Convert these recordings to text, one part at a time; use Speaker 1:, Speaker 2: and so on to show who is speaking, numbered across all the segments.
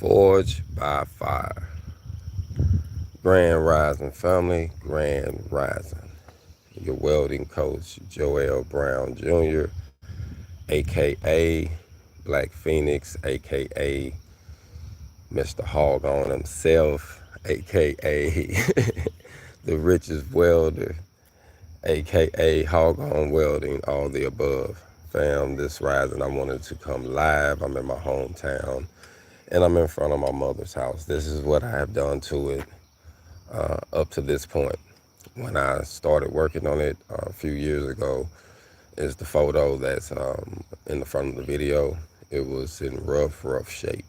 Speaker 1: Forged by Fire. Grand Rising family, Grand Rising. Your welding coach, Joel Brown Jr., aka Black Phoenix, aka Mr. Hog on himself, aka the richest welder, aka Hog on Welding, all the above. Fam, this rising I wanted to come live. I'm in my hometown and I'm in front of my mother's house. This is what I have done to it up to this point. When I started working on it a few years ago, is the photo that's in the front of the video. It was in rough shape.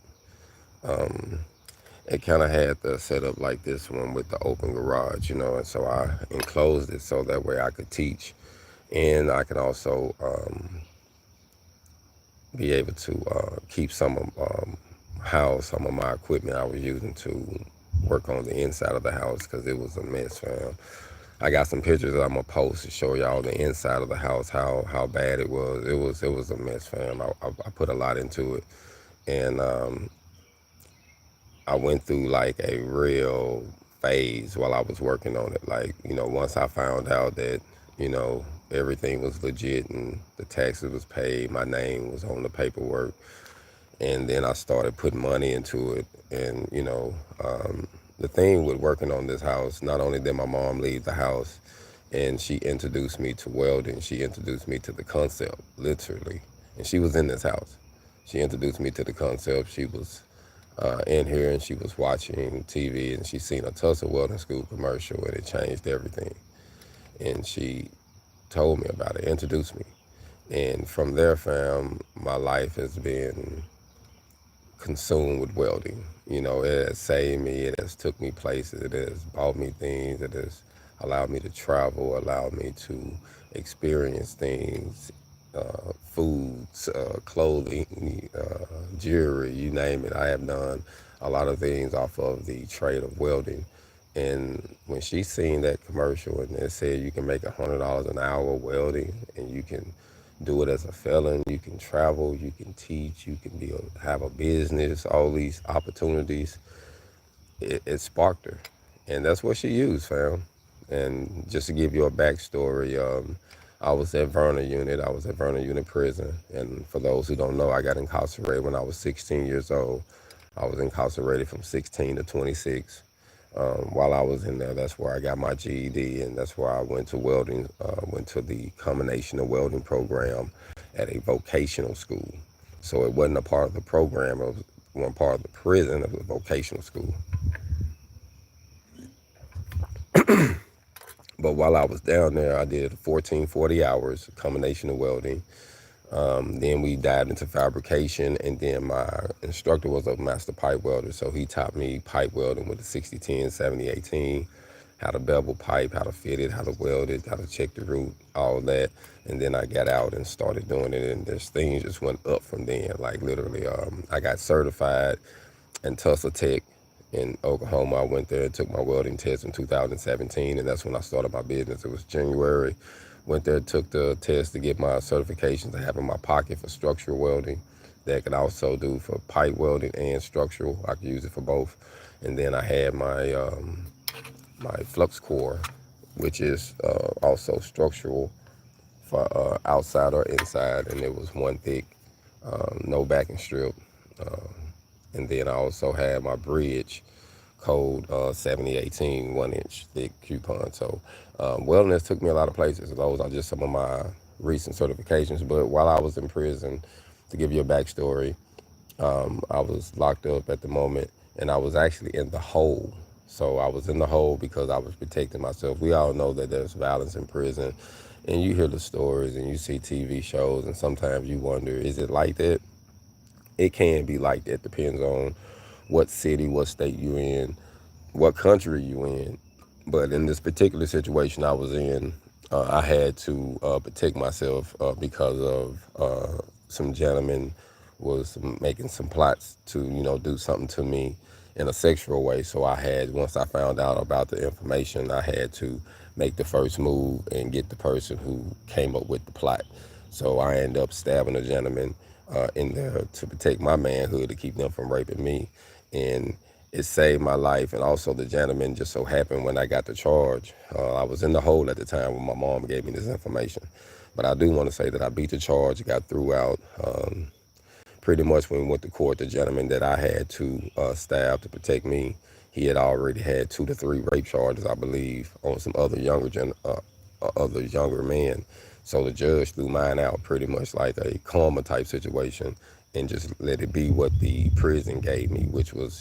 Speaker 1: Um, it kind of had the setup like this one with the open garage, and so I enclosed it so that way I could teach, and I could also be able to keep some of house some of my equipment I was using to work on the inside of the house because it was a mess, fam. I got some pictures that I'm gonna post to show y'all the inside of the house, how bad it was. It was a mess, fam. I put a lot into it, and I went through like a real phase while I was working on it. Like, once I found out that, everything was legit and the taxes was paid, my name was on the paperwork, and then I started putting money into it. And, the thing with working on this house, not only did my mom leave the house and she introduced me to welding, she introduced me to the concept, literally. And she was in this house. She introduced me to the concept. She was in here and she was watching TV and she seen a Tulsa Welding School commercial and it changed everything. And she told me about it, introduced me. And from there, fam, my life has been consumed with welding. It has saved me, it has took me places, it has bought me things, it has allowed me to travel, allowed me to experience things, foods, clothing, jewelry, you name it. I have done a lot of things off of the trade of welding. And when she seen that commercial and it said you can make $100 an hour welding and you can do it as a felon, you can travel, you can teach, you can have a business, all these opportunities, it sparked her. And that's what she used, fam. And just to give you a backstory, I was at Verna Unit. I was at Verna Unit Prison. And for those who don't know, I got incarcerated when I was 16 years old. I was incarcerated from 16 to 26. While I was in there, that's where I got my GED, and that's where I went to welding, went to the combination of welding program at a vocational school. So it wasn't a part of the program, it was one part of the prison, it was a vocational school. But while I was down there, I did 40 hours, combination of welding. Then we dived into fabrication, and then my instructor was a master pipe welder, so he taught me pipe welding with the 60-10, 70-18, how to bevel pipe, how to fit it, how to weld it, how to check the root, all that. And then I got out and started doing it, and this thing just went up from then. Like literally, I got certified in Tulsa Tech in Oklahoma. I went there and took my welding test in 2017, and that's when I started my business. It was January. Went there, took the test to get my certifications to have in my pocket for structural welding. That I could also do for pipe welding and structural. I could use it for both. And then I had my flux core, which is also structural for outside or inside, and it was one thick, no backing strip. And then I also had my bridge code 7018 1-inch thick coupon. So wellness took me a lot of places. Those are just some of my recent certifications. But while I was in prison, to give you a backstory, I was locked up at the moment, and I was actually in the hole. So I was in the hole because I was protecting myself. We all know that there's violence in prison, and you hear the stories and you see TV shows, and sometimes you wonder, is it like that? It can be like that. Depends on what city, what state you're in, what country you in. But in this particular situation I was in, I had to protect myself because of some gentleman was making some plots to, do something to me in a sexual way. So once I found out about the information, I had to make the first move and get the person who came up with the plot. So I ended up stabbing a gentleman in there to protect my manhood, to keep them from raping me. and it saved my life. And also the gentleman just so happened when I got the charge, I was in the hole at the time when my mom gave me this information. But I do want to say that I beat the charge, got through out. Pretty much when we went to court, the gentleman that I had to stab to protect me, he had already had 2 to 3 rape charges, I believe, on some other younger men. So the judge threw mine out pretty much like a karma type situation and just let it be what the prison gave me, which was,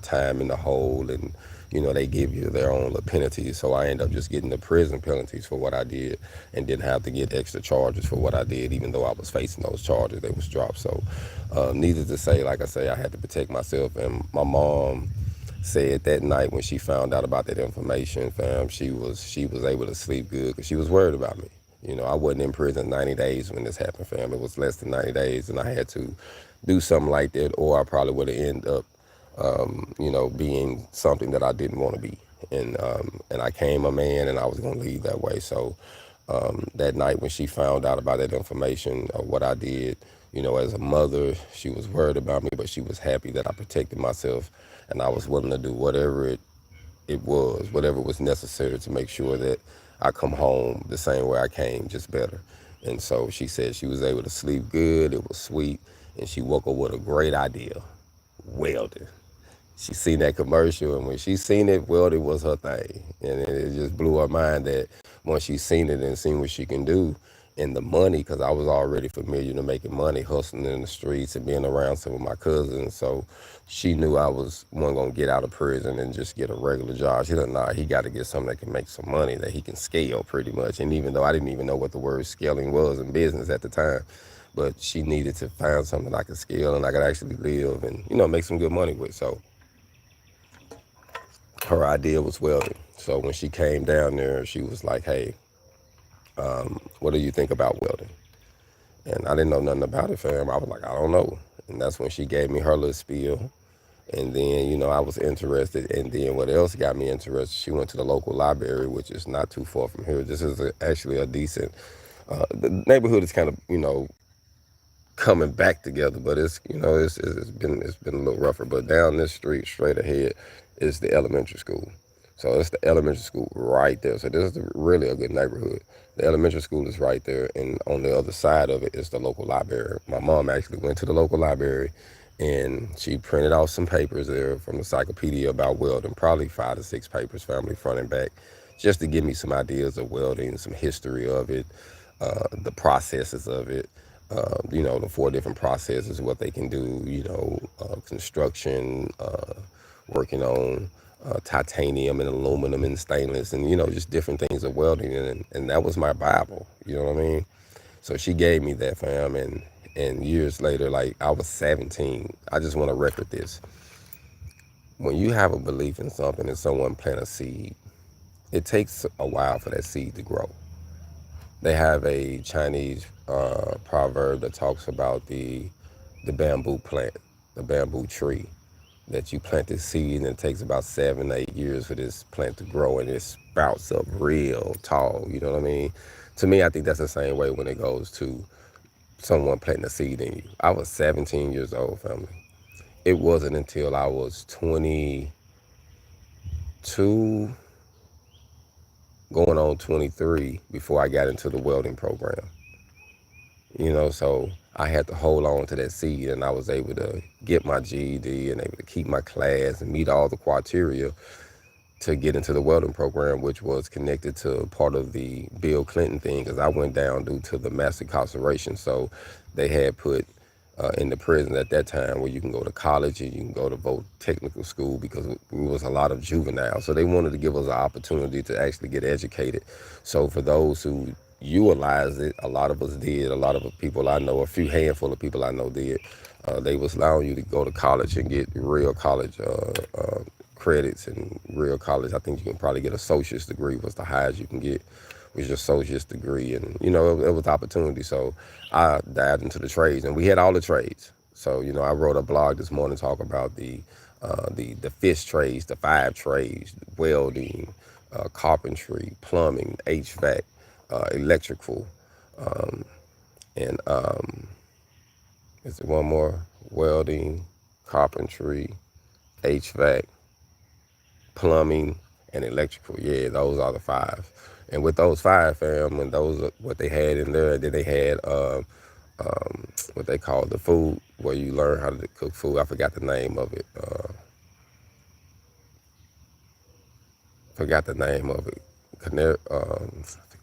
Speaker 1: time in the hole, and, they give you their own little penalties. So I ended up just getting the prison penalties for what I did and didn't have to get extra charges for what I did, even though I was facing those charges. They was dropped. So needless to say, like I say, I had to protect myself. And my mom said that night when she found out about that information, fam, she was able to sleep good because she was worried about me. I wasn't in prison 90 days when this happened, fam. It was less than 90 days, and I had to do something like that, or I probably would have ended up, being something that I didn't want to be. And I came a man, and I was going to leave that way. So that night when she found out about that information of what I did, as a mother, she was worried about me, but she was happy that I protected myself, and I was willing to do whatever was necessary to make sure that I come home the same way I came, just better. And so she said she was able to sleep good. It was sweet, and she woke up with a great idea: welding. She seen that commercial, and when she seen it, welding was her thing. And it just blew her mind that once she seen it and seen what she can do, and the money, because I was already familiar to making money, hustling in the streets and being around some of my cousins. So she knew I wasn't going to get out of prison and just get a regular job. She said, nah, he got to get something that can make some money, that he can scale pretty much. And even though I didn't even know what the word scaling was in business at the time, but she needed to find something I could scale and I could actually live and, make some good money with. So her idea was welding. So when she came down there, she was like, hey, what do you think about welding? And I didn't know nothing about it, fam. I was like, I don't know. And that's when she gave me her little spiel. And then, I was interested. And then what else got me interested, she went to the local library, which is not too far from here. This is actually a decent, the neighborhood is kind of, coming back together, but it's been a little rougher. But down this street, straight ahead, is the elementary school. So it's the elementary school right there. So this is really a good neighborhood. The elementary school is right there, and on the other side of it is the local library. My mom actually went to the local library, and she printed out some papers there from the encyclopedia about welding, probably 5 to 6 papers, family front and back, just to give me some ideas of welding, some history of it, the processes of it, the 4 different processes, what they can do, construction, working on titanium and aluminum and stainless and, just different things of welding. And that was my Bible, you know what I mean? So she gave me that, fam. And years later, like I was 17, I just want to record this. When you have a belief in something and someone plant a seed, it takes a while for that seed to grow. They have a Chinese proverb that talks about the bamboo plant, the bamboo tree, that you plant this seed and it takes about 7 to 8 years for this plant to grow and it sprouts up real tall. You know what I mean? To me, I think that's the same way when it goes to someone planting a seed in you. I was 17 years old, family. It wasn't until I was 22, going on 23, before I got into the welding program. So I had to hold on to that seed, and I was able to get my GED and able to keep my class and meet all the criteria to get into the welding program, which was connected to part of the Bill Clinton thing, because I went down due to the mass incarceration. So they had put in the prison at that time where you can go to college and you can go to vote technical school, because it was a lot of juveniles. So they wanted to give us an opportunity to actually get educated. So for those who utilized it, a lot of us did. A lot of the people I know, a few handful of people I know did. They was allowing you to go to college and get real college credits and real college. I think you can probably get an associate's degree was the highest you can get, was your associate's degree. And, it was opportunity. So I dived into the trades, and we had all the trades. So, I wrote a blog this morning talking about the fish trades, the 5 trades: welding, carpentry, plumbing, HVAC, electrical, and is there one more? Welding, carpentry, HVAC, plumbing, and electrical. Yeah, those are the five. And with those five, fam, and those are what they had in there, then they had what they call the food, where you learn how to cook food. I forgot the name of it. Forgot the name of it.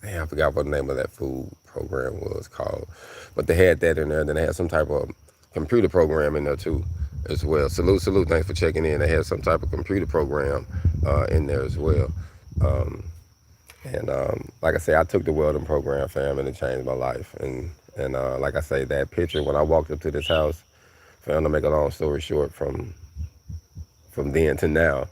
Speaker 1: Damn, I forgot what the name of that food program was called. But they had that in there. Then they had some type of computer program in there too, as well. Salute, salute. Thanks for checking in. They had some type of computer program in there as well. And like I say, I took the welding program, fam, and it changed my life. And like I say, that picture when I walked up to this house, fam, to make a long story short, from then to now,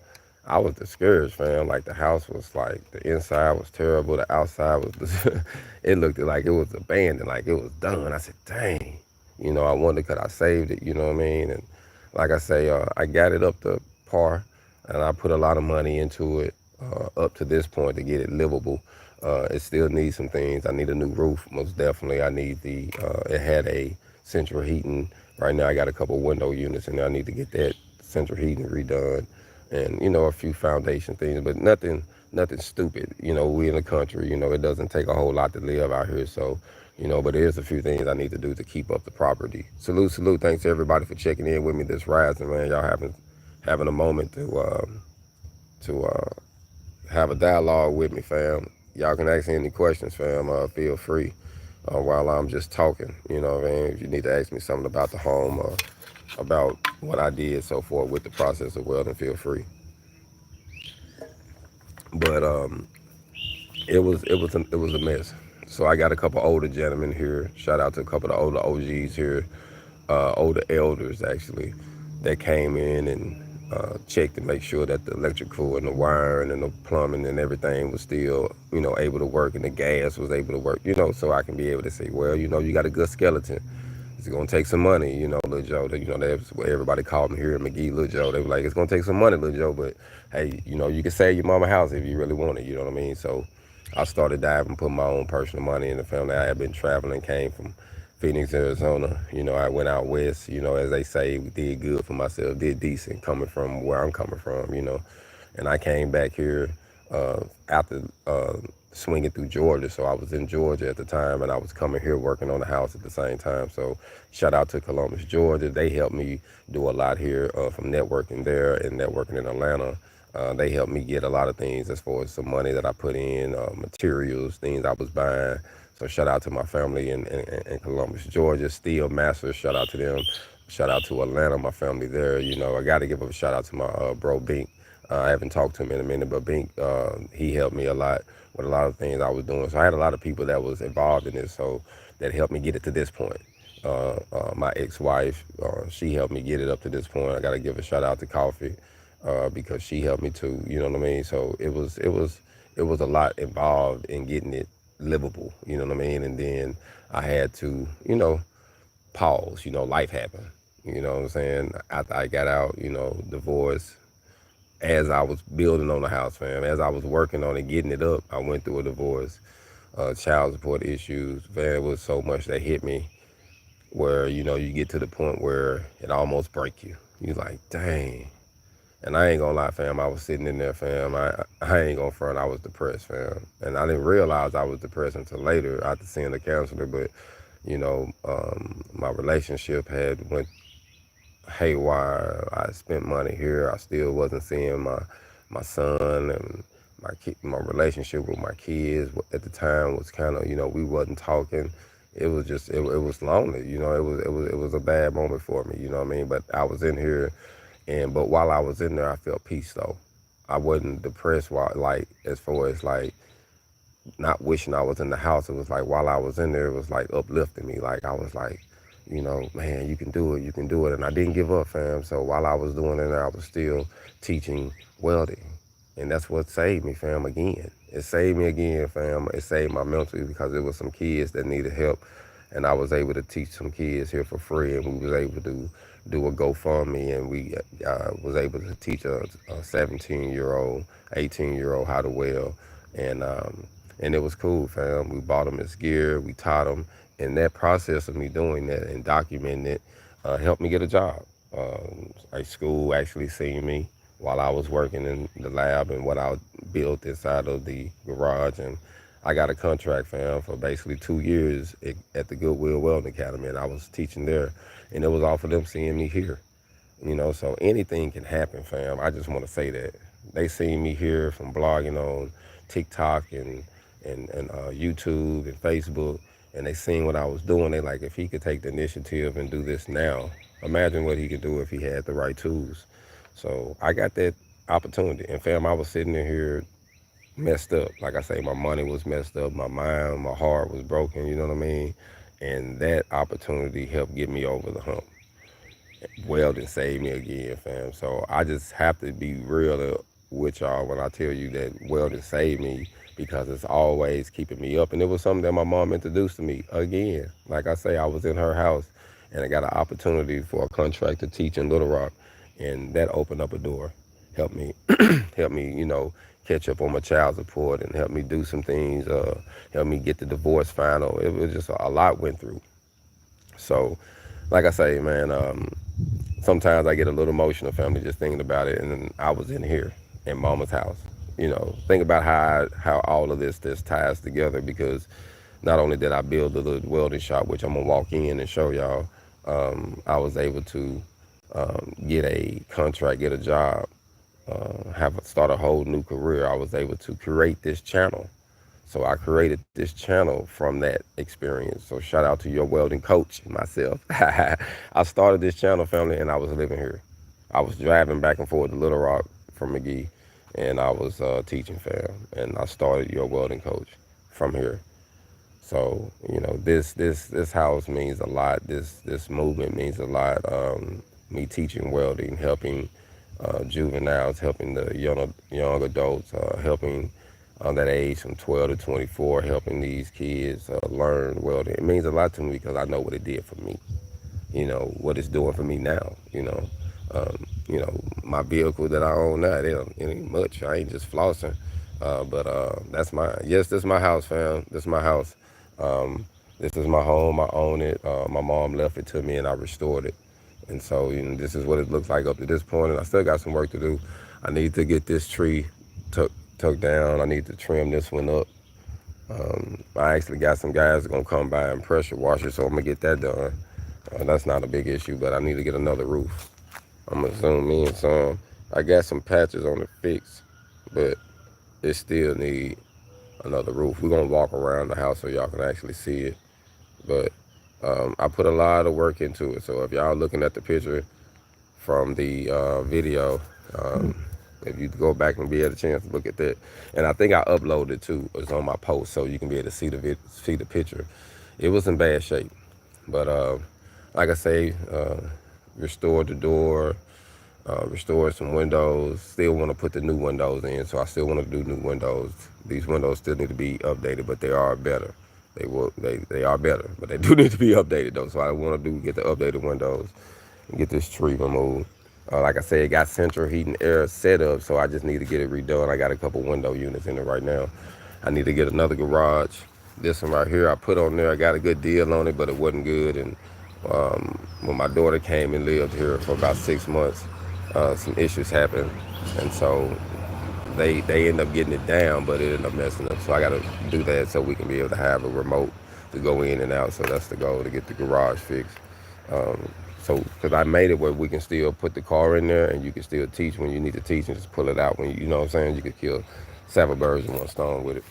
Speaker 1: I was discouraged, fam. Like the house was like, the inside was terrible, the outside was, it looked like it was abandoned, like it was done. I said, dang, I wonder could I saved it, you know what I mean? And like I say, I got it up to par, and I put a lot of money into it up to this point to get it livable. It still needs some things. I need a new roof, most definitely. I need it had a central heating. Right now I got a couple window units in there. I need to get that central heating redone, and a few foundation things, but nothing stupid. We in the country, it doesn't take a whole lot to live out here, so but there's a few things I need to do to keep up the property. Salute, salute. Thanks to everybody for checking in with me this rising, man. Y'all having a moment to have a dialogue with me, fam. Y'all can ask me any questions, fam. Feel free while I'm just talking. You know what I mean? If you need to ask me something about the home or about what I did so forth with the process of welding, feel free. But it was a mess. So I got a couple older gentlemen here. Shout out to a couple of the older OGs here, older elders actually, that came in and checked to make sure that the electrical and the wiring and the plumbing and everything was still, able to work, and the gas was able to work, so I can be able to say, well, you got a good skeleton. It's gonna take some money, Lil Joe. That's what everybody called me here in McGee, Lil Joe. They were like, it's gonna take some money, Lil Joe, but hey, you can save your mama house if you really want it, you know what I mean? So I started diving, putting my own personal money in the family. I had been traveling, came from Phoenix, Arizona. I went out west, as they say, did good for myself, did decent coming from where I'm coming from, And I came back here after swinging through Georgia. So I was in Georgia at the time, and I was coming here working on the house at the same time. So shout out to Columbus, Georgia. They helped me do a lot here from networking there and networking in Atlanta. They helped me get a lot of things as far as some money that I put in, materials, things I was buying. So shout out to my family in Columbus, Georgia. Steel Masters, shout out to them. Shout out to Atlanta, my family there. I got to give a shout out to my bro Bink. I haven't talked to him in a minute, but Bink, he helped me a lot with a lot of things I was doing. So I had a lot of people that was involved in this, so that helped me get it to this point. My ex-wife, she helped me get it up to this point. I got to give a shout out to Coffee because she helped me too. You know what I mean? So it was a lot involved in getting it livable. You know what I mean? And then I had to, pause. Life happened. You know what I'm saying? After I got out, divorce. As I was building on the house, fam, as I was working on it, getting it up, I went through a divorce, child support issues. Man, it was so much that hit me where, you get to the point where it almost break you. You like, dang. And I ain't gonna lie, fam, I was sitting in there, fam. I ain't gonna front, I was depressed, fam. And I didn't realize I was depressed until later after seeing the counselor. But, my relationship had went haywire. I spent money here. I still wasn't seeing my son, and my relationship with my kids at the time was kind of, we wasn't talking. It was just it was lonely. It was a bad moment for me. You know what I mean? But I was in here, but while I was in there, I felt peace though. I wasn't depressed while, like, as far as like not wishing I was in the house. It was like while I was in there, it was like uplifting me. Like I was like, man, you can do it, you can do it. And I didn't give up, fam. So while I was doing it, I was still teaching welding. And that's what saved me, fam, again. It saved me again, fam. It saved my mental because there was some kids that needed help. And I was able to teach some kids here for free. And we was able to do a GoFundMe. And we was able to teach a 17-year-old, 18-year-old how to weld. And it was cool, fam. We bought them his gear. We taught them. And that process of me doing that and documenting it helped me get a job. Like school actually seen me while I was working in the lab and what I built inside of the garage. And I got a contract, fam, for basically 2 years at the Goodwill Welding Academy, and I was teaching there. And it was all for them seeing me here. So anything can happen, fam. I just want to say that. They seen me here from blogging on TikTok and YouTube and Facebook, and they seen what I was doing. They like, if he could take the initiative and do this now, imagine what he could do if he had the right tools. So I got that opportunity. And fam, I was sitting in here messed up. Like I say, my money was messed up, my mind, my heart was broken, you know what I mean? And that opportunity helped get me over the hump. Welding saved me again, fam. So I just have to be real with y'all when I tell you that welding saved me, because it's always keeping me up. And it was something that my mom introduced to me again. Like I say, I was in her house and I got an opportunity for a contract to teach in Little Rock, and that opened up a door, helped me, helped me, catch up on my child support and help me do some things, help me get the divorce final. It was just a lot went through. So, like I say, man, sometimes I get a little emotional, family, just thinking about it. And then I was in here in Mama's house. Think about how all of this ties together, because not only did I build the little welding shop, which I'm gonna walk in and show y'all, I was able to get a contract, get a job, start a whole new career. I was able to create this channel. So I created this channel from that experience. So shout out to your welding coach and myself. I started this channel, family, and I was living here. I was driving back and forth to Little Rock from McGee, and I was teaching, fam. And I started your welding coach from here. So this house means a lot. This movement means a lot. Me teaching welding, helping juveniles, helping the young adults, helping that age from 12 to 24, helping these kids learn welding. It means a lot to me because I know what it did for me. What it's doing for me now. My vehicle that I own now, it ain't much. I ain't just flossing. But that's this is my house, fam. This is my house. This is my home. I own it. My mom left it to me and I restored it. And so, this is what it looks like up to this point. And I still got some work to do. I need to get this tree tucked down. I need to trim this one up. I actually got some guys that are going to come by and pressure wash it, so I'm going to get that done. That's not a big issue, but I need to get another roof. I'm going to zoom in some. I got some patches on the fix, but it still need another roof. We're going to walk around the house so y'all can actually see it. But I put a lot of work into it. So if y'all looking at the picture from the video, if you go back and be at a chance to look at that, and I think I uploaded it too. It's on my post, so you can be able to see the picture. It was in bad shape, but like I say, restored the door, restored some windows. Still want to put the new windows in, so I still want to do new windows. These windows still need to be updated, but they are better. They are better, but they do need to be updated though. So I want to get the updated windows and get this tree removed. Like I said, it got central heating air set up, so I just need to get it redone. I got a couple window units in it right now. I need to get another garage. This one right here, I put on there. I got a good deal on it, but it wasn't good. And when my daughter came and lived here for about 6 months, some issues happened, and so they end up getting it down, but it ended up messing up. So I got to do that so we can be able to have a remote to go in and out. So that's the goal, to get the garage fixed. So, because I made it where we can still put the car in there and you can still teach when you need to teach and just pull it out when you know what I'm saying? You could kill several birds with one stone with it.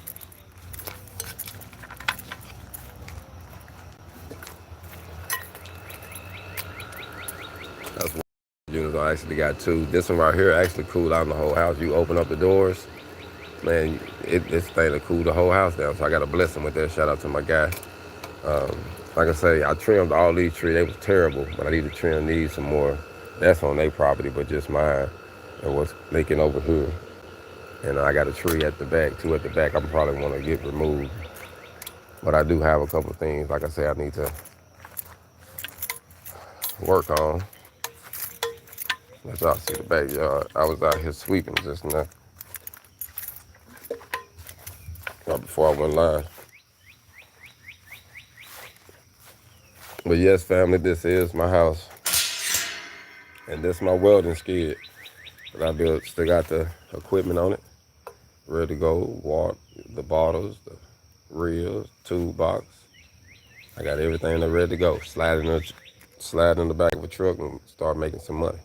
Speaker 1: That's one unit I actually got two. This one right here actually cooled out the whole house. You open up the doors, man, this thing will cool the whole house down. So I got a blessing with that. Shout out to my guy. Like I say, I trimmed all these trees. They was terrible, but I need to trim these some more. That's on their property, but just mine and what's making over here. And I got a tree at the back, two at the back. I'm probably want to get removed. But I do have a couple of things, like I say, I need to work on. Let y'all see the backyard. I was out here sweeping just now, before I went live. But yes, family, this is my house. And this is my welding skid that I built. Still got the equipment on it, ready to go. Water, the bottles, the reels, toolbox. I got everything there ready to go. Slide in the back of a truck and start making some money.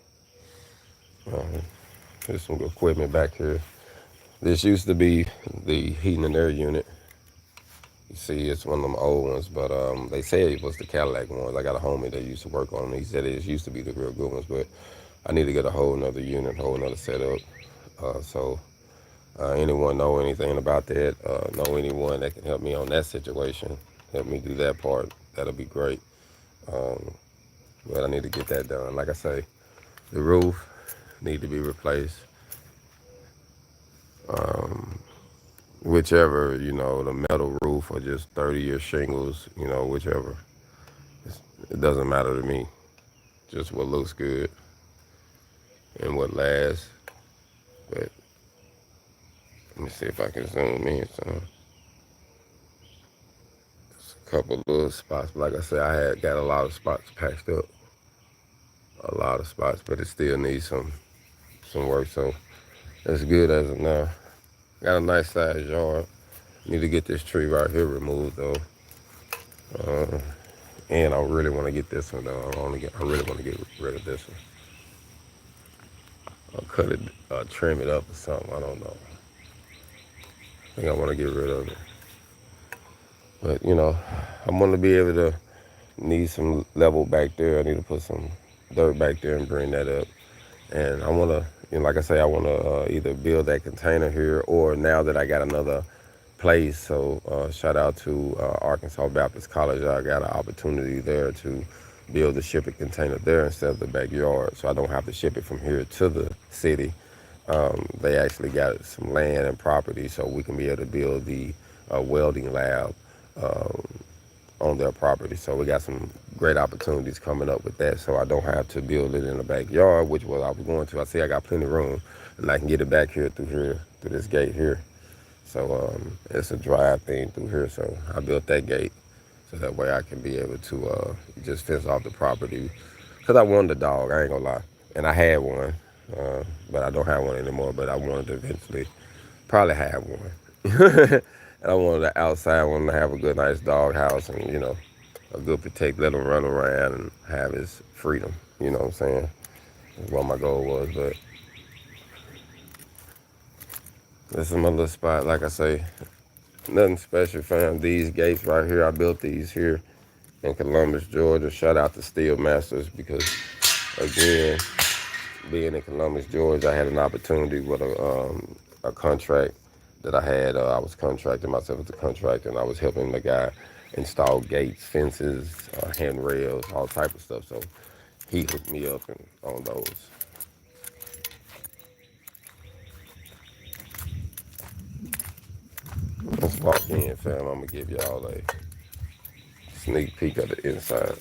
Speaker 1: There's some equipment back here. This used to be the heating and air unit. You see, it's one of them old ones, but they say it was the Cadillac ones. I got a homie that used to work on them. He said it used to be the real good ones, but I need to get a whole nother unit, whole nother setup. So anyone know anything about that, know anyone that can help me on that situation, help me do that part, that'll be great. But I need to get that done. Like I say, the roof need to be replaced. Whichever, the metal roof or just 30-year shingles, whichever. It doesn't matter to me. Just what looks good and what lasts. But let me see if I can zoom in. So there's a couple little spots. Like I said, I had got a lot of spots patched up. A lot of spots, but it still needs some work. So it's good as of now. Got a nice sized yard. Need to get this tree right here removed though. And I really want to get this one though. I really want to get rid of this one. I'll cut it, trim it up or something. I don't know. I think I want to get rid of it. But I'm going to be able to need some level back there. I need to put some dirt back there and bring that up. And I want to, like I say, I want to either build that container here or now that I got another place. So shout out to Arkansas Baptist College. I got an opportunity there to build the shipping container there instead of the backyard. So I don't have to ship it from here to the city. They actually got some land and property so we can be able to build the welding lab on their property. So we got some great opportunities coming up with that. So I don't have to build it in the backyard, which was I was going to. I see I got plenty of room and I can get it back through this gate here. So it's a drive thing through here. So I built that gate so that way I can be able to just fence off the property. Because I wanted a dog, I ain't gonna lie. And I had one, but I don't have one anymore. But I wanted to eventually probably have one. And I wanted the outside one to have a good, nice dog house and, a good protect, let him run around and have his freedom. You know what I'm saying? That's what my goal was. But this is my little spot. Like I say, nothing special, fam. These gates right here, I built these here in Columbus, Georgia. Shout out to Steel Masters because, again, being in Columbus, Georgia, I had an opportunity with a contract that I had. I was contracting myself as a contractor, and I was helping the guy install gates, fences, handrails, all type of stuff. So he hooked me up on those. Let's walk in, fam. I'm gonna give y'all a sneak peek of the inside.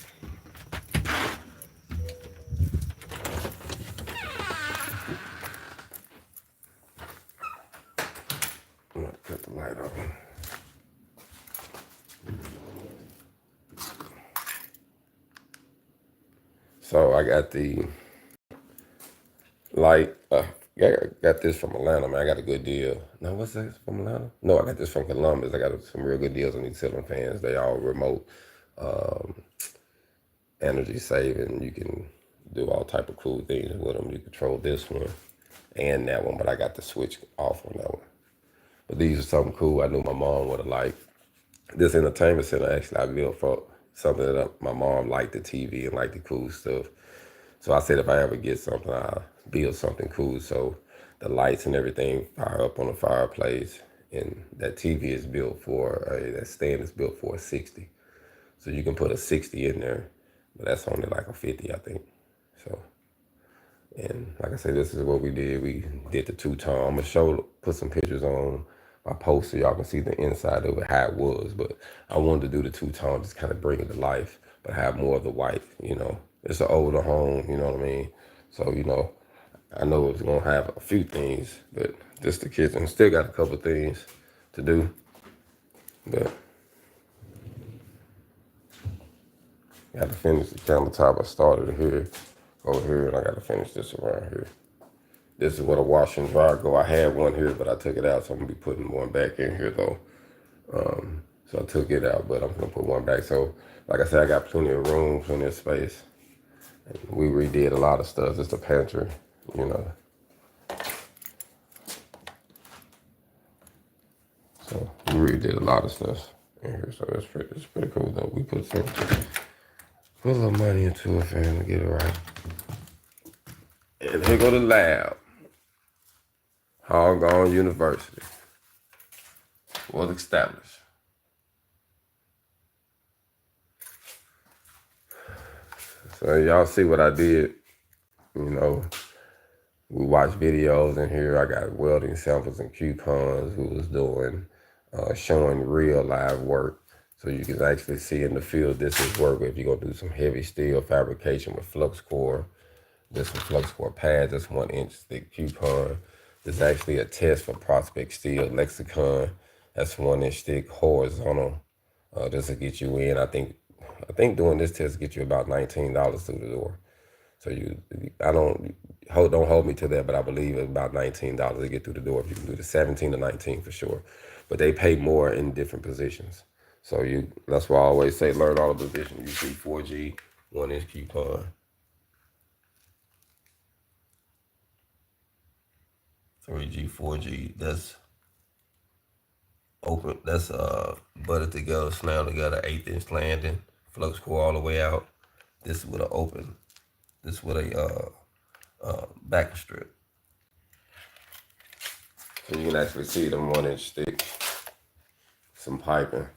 Speaker 1: I'm gonna cut the light on. So I got the light. Got this from Atlanta, man. I got a good deal. No, what's that from Atlanta? No, I got this from Columbus. I got some real good deals on these ceiling fans. They all remote, energy saving. You can do all type of cool things with them. You control this one and that one, but I got the switch off on that one. But these are something cool. I knew my mom would have liked. This entertainment center actually I built for something that my mom liked, the TV and liked the cool stuff. So I said if I ever get something, I'll build something cool. So the lights and everything fire up on the fireplace. And that TV is built that stand is built for a 60. So you can put a 60 in there, but that's only like a 50, I think. So, and like I said, this is what we did. We did the two-tone. I'm going to put some pictures on my post so y'all can see the inside of it, how it was. But I wanted to do the two-tone, just kind of bring it to life, but have more of the white, It's an older home, you know what I mean? So, I know it's going to have a few things, but just the kitchen. Still got a couple things to do, but got to finish the countertop. I started here. over here, and I gotta finish this around here. This is where the washer and dryer go. I had one here, but I took it out, so I'm gonna be putting one back in here though. So I took it out, but I'm gonna put one back. So, like I said, I got plenty of room, plenty of space. We redid a lot of stuff. Just a pantry, you know. So we redid a lot of stuff in here. So it's pretty cool though. We put a little money into it, fam, to get it right. And here go the lab. Hoggone University was established. So y'all see what I did, you know. We watched videos in here. I got welding samples and coupons who was doing, showing real live work. So you can actually see in the field, this is work if you're gonna do some heavy steel fabrication with flux core. This is flux core pads, that's 1 inch thick coupon. This is actually a test for prospect steel lexicon. That's 1 inch thick horizontal. This will get you in. I think doing this test get you about $19 through the door. So don't hold me to that, but I believe it's about $19 to get through the door. If you can do the 17 to 19 for sure, but they pay more in different positions. So that's why I always say learn all the positions. You see 4G, 1 inch coupon. 3G, 4G, that's open, that's butted together, slammed together, 1/8 inch landing, flux core all the way out. This is with an open, this with a back strip. So you can actually see them 1 inch thick, some piping.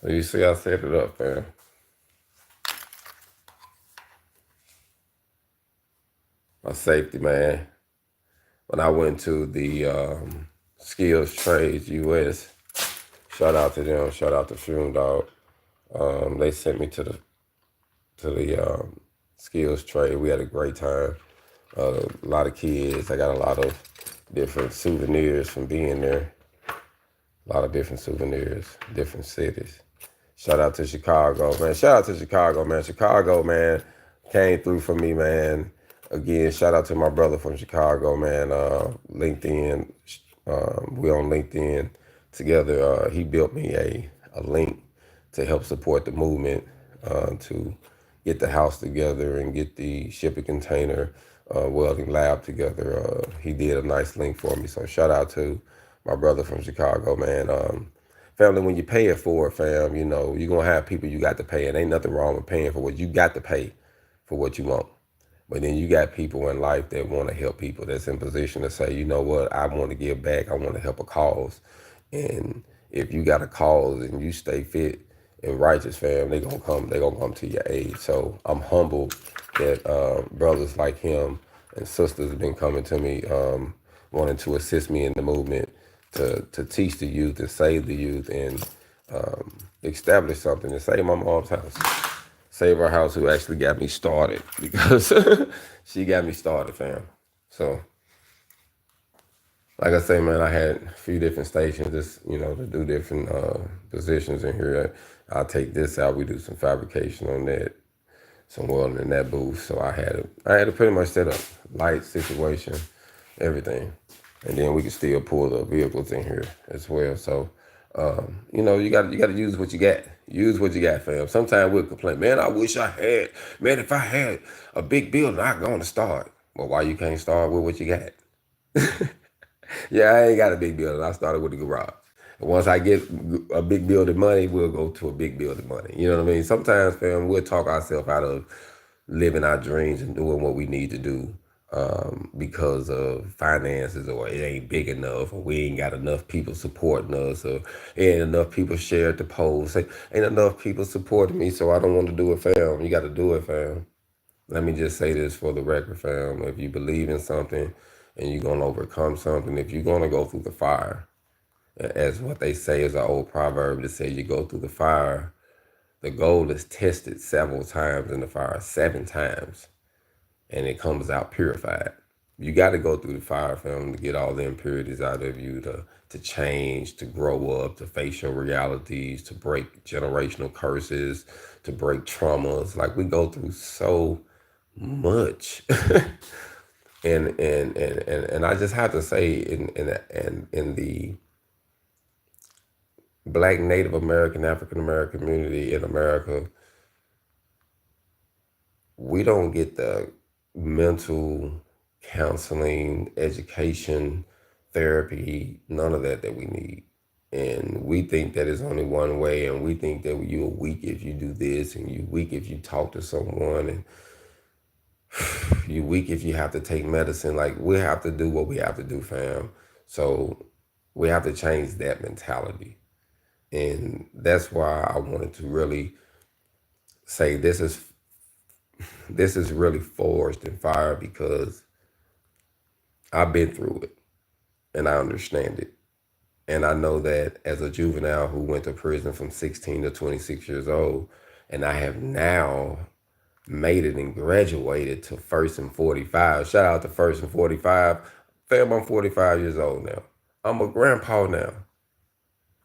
Speaker 1: So you see I set it up, man. My safety, man. When I went to the Skills Trades US, shout out to them, shout out to Fume Dog. They sent me to the Skills Trade. We had a great time. A lot of kids. I got a lot of different souvenirs from being there. A lot of different souvenirs, different cities. Shout out to Chicago, man. Shout out to Chicago, man. Chicago, man, came through for me, man. Again, shout out to my brother from Chicago, man. LinkedIn, we on LinkedIn together. He built me a link to help support the movement, to get the house together and get the shipping container welding lab together. He did a nice link for me. So shout out to my brother from Chicago, man. Family, when you pay it for it, fam, you know, you're going to have people you got to pay. It ain't nothing wrong with paying for what you got to pay for what you want. But then you got people in life that want to help people, that's in position to say, you know what, I want to give back. I want to help a cause. And if you got a cause and you stay fit and righteous, fam, they're going to come to your aid. So I'm humbled that brothers like him and sisters have been coming to me, wanting to assist me in the movement to teach the youth and save the youth and establish something and save my mom's house. Save her house, who actually got me started, because she got me started, fam. So, like I say, man, I had a few different stations, just, you know, to do different positions in here. I'll take this out. We do some fabrication on that, some welding in that booth. So I had to pretty much set up light situation, everything, and then we can still pull the vehicles in here as well. So, you know, you got to use what you got. Use what you got, fam. Sometimes we'll complain, man, I wish I had, man, if I had a big building, I'm going to start. Well, why you can't start with what you got? Yeah, I ain't got a big building. I started with a garage. And once I get a big building money, we'll go to a big building money. You know what I mean? Sometimes, fam, we'll talk ourselves out of living our dreams and doing what we need to do because of finances, or it ain't big enough, or we ain't got enough people supporting us, or ain't enough people shared the post. Ain't enough people supporting me, so I don't want to do it, fam. You got to do it, fam. Let me just say this for the record, fam. If you believe in something and you're going to overcome something, if you're going to go through the fire, as what they say is an old proverb that says you go through the fire, the gold is tested several times in the fire, 7 times, and it comes out purified. You got to go through the fire, fam, to get all the impurities out of you, to change, to grow up, to face your realities, to break generational curses, to break traumas. Like we go through so much. And I just have to say in the Black, Native American, African American community in America, we don't get the mental counseling, education, therapy, none of that we need. And we think that it's only one way, and we think that you're weak if you do this, and you're weak if you talk to someone, and you're weak if you have to take medicine. Like, we have to do what we have to do, fam. So we have to change that mentality. And that's why I wanted to really say this is really forged in fire, because I've been through it and I understand it. And I know that as a juvenile who went to prison from 16 to 26 years old, and I have now made it and graduated to First and 45. Shout out to First and 45. Fam, I'm 45 years old now. I'm a grandpa now.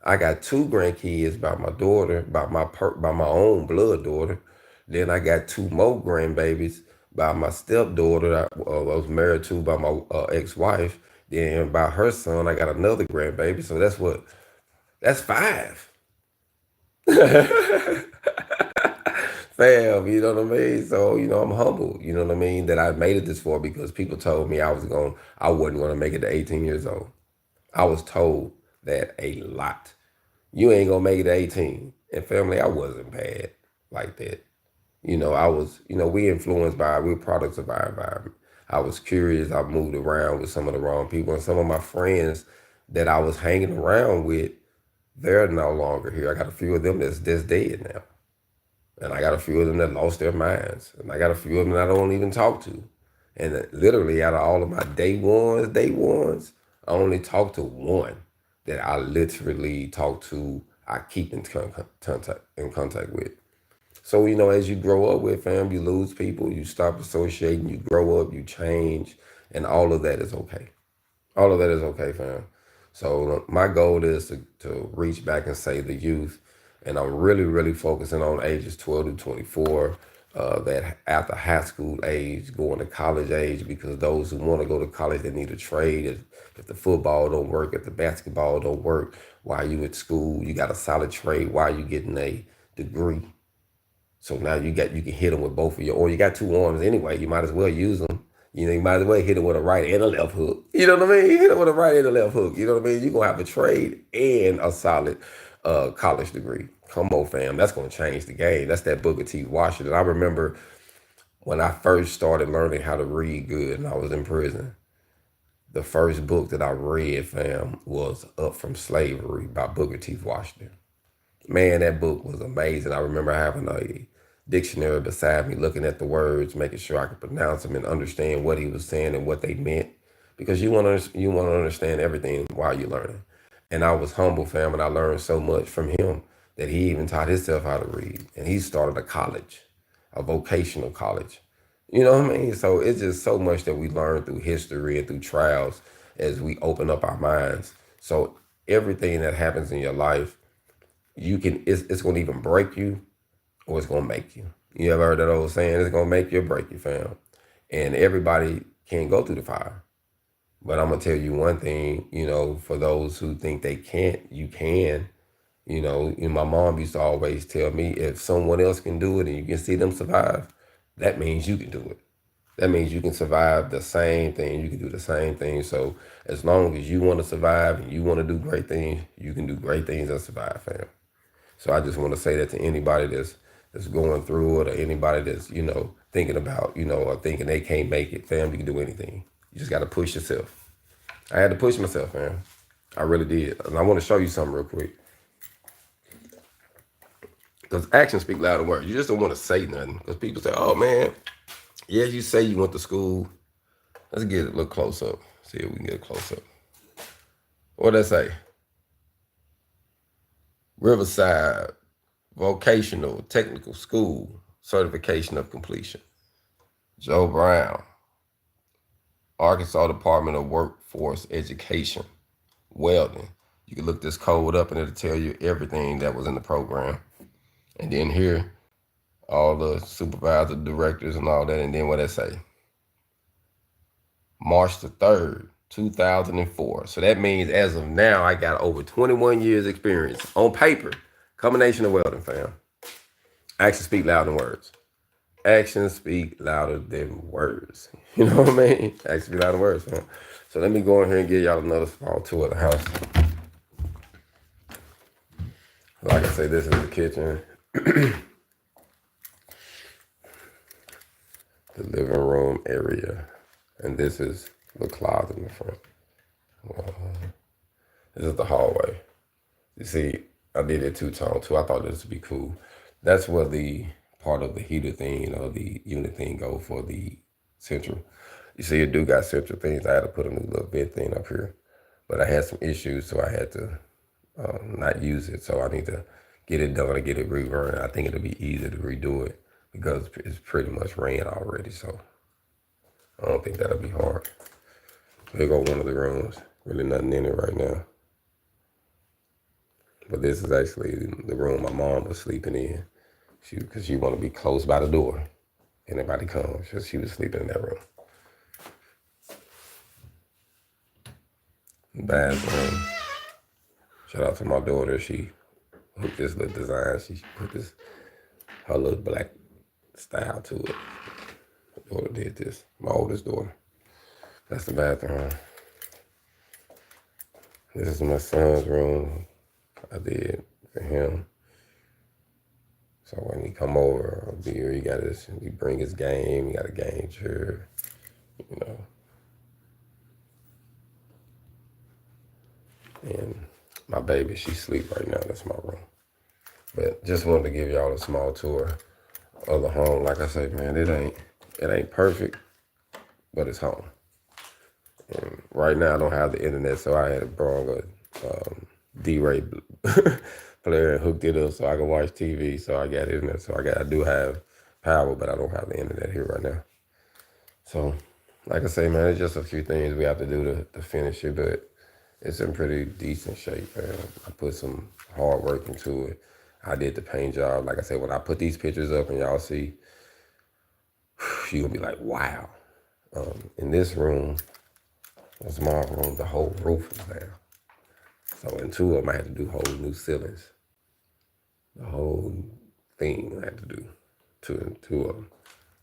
Speaker 1: I got two grandkids by my daughter, by my own blood daughter. Then I got two more grandbabies by my stepdaughter that I was married to by my ex-wife. Then by her son, I got another grandbaby. So that's five. Fam, you know what I mean? So, I'm humble, you know what I mean, that I made it this far, because people told me I wasn't gonna make it to 18 years old. I was told that a lot. You ain't gonna make it to 18. And family, I wasn't bad like that. We influenced we're products of our environment. I was curious. I moved around with some of the wrong people, and some of my friends that I was hanging around with, they're no longer here. I got a few of them that's dead now. And I got a few of them that lost their minds. And I got a few of them that I don't even talk to. And literally, out of all of my day ones, I only talk to one that I literally talk to, I keep in contact with. So, as you grow up with, fam, you lose people, you stop associating, you grow up, you change, and all of that is okay. All of that is okay, fam. So my goal is to reach back and save the youth. And I'm really, really focusing on ages 12 to 24, that after high school age, going to college age, because those who want to go to college, they need a trade. If the football don't work, if the basketball don't work, while you at school, you got a solid trade while you getting a degree. So now you can hit them with both of your, or you got two arms anyway. You might as well use them. You might as well hit it with a right and a left hook. You know what I mean? Hit it with a right and a left hook. You know what I mean? You're going to have a trade and a solid college degree. Come on, fam. That's going to change the game. That's that Booker T. Washington. I remember when I first started learning how to read good and I was in prison, the first book that I read, fam, was Up From Slavery by Booker T. Washington. Man, that book was amazing. I remember having a dictionary beside me, looking at the words, making sure I could pronounce them and understand what he was saying and what they meant. Because you want to understand everything while you're learning. And I was humble, fam, and I learned so much from him that he even taught himself how to read. And he started a college, a vocational college. You know what I mean? So it's just so much that we learn through history and through trials as we open up our minds. So everything that happens in your life, it's going to even break you, or it's gonna make you. You ever heard that old saying? It's gonna make you or break you, fam. And everybody can't go through the fire. But I'm gonna tell you one thing, for those who think they can't, you can. And my mom used to always tell me, if someone else can do it and you can see them survive, that means you can do it. That means you can survive the same thing. You can do the same thing. So as long as you want to survive and you want to do great things, you can do great things and survive, fam. So I just want to say that to anybody that's going through it, or anybody that's, thinking about, or thinking they can't make it, fam, you can do anything. You just got to push yourself. I had to push myself, man. I really did. And I want to show you something real quick. Because actions speak louder than words. You just don't want to say nothing. Because people say, oh, man, yeah, you say you went to school. Let's get a little close up. See if we can get a close up. What did I say? Riverside Vocational Technical School Certification of Completion. Joe Brown. Arkansas Department of Workforce Education, Welding. You can look this code up and it'll tell you everything that was in the program. And then here, all the supervisor, directors, and all that. And then what they say? March the 3rd, 2004. So that means as of now, I got over 21 years experience on paper. Combination of welding, fam. Actions speak louder than words. Actions speak louder than words. You know what I mean? Actions speak louder than words, fam. So let me go in here and give y'all another small tour of the house. Like I say, this is the kitchen. The living room area. And this is the closet in the front. This is the hallway. You see, I did it two-tone too. I thought this would be cool. That's where the part of the heater thing or the unit thing go for the central. You see, it do got central things. I had to put a new little vent thing up here. But I had some issues, so I had to not use it. So I need to get it done and get it rerun. I think it'll be easy to redo it because it's pretty much ran already. So I don't think that'll be hard. Here go one of the rooms. Really nothing in it right now. But this is actually the room my mom was sleeping in. Because she want to be close by the door. Anybody comes, so she was sleeping in that room. Bathroom. Shout out to my daughter. She hooked this little design. She put her little black style to it. My daughter did this. My oldest daughter. That's the bathroom. This is my son's room. I did for him. So when he come over, I'll be here. He bring his game. He got a game chair, you know. And my baby, she sleep right now. That's my room. But just wanted to give y'all a small tour of the home. Like I say, man, it ain't perfect, but it's home. And right now I don't have the internet, so I had brought a D-Ray player and hooked it up so I can watch TV. So I got internet. So I do have power, but I don't have the internet here right now. So, like I say, man, it's just a few things we have to do to finish it, but it's in pretty decent shape, man. I put some hard work into it. I did the paint job. Like I said, when I put these pictures up and y'all see, you're gonna be like, wow. In this room, a small room, the whole roof was down. So in two of them, I had to do whole new ceilings. The whole thing I had to do. Two of them.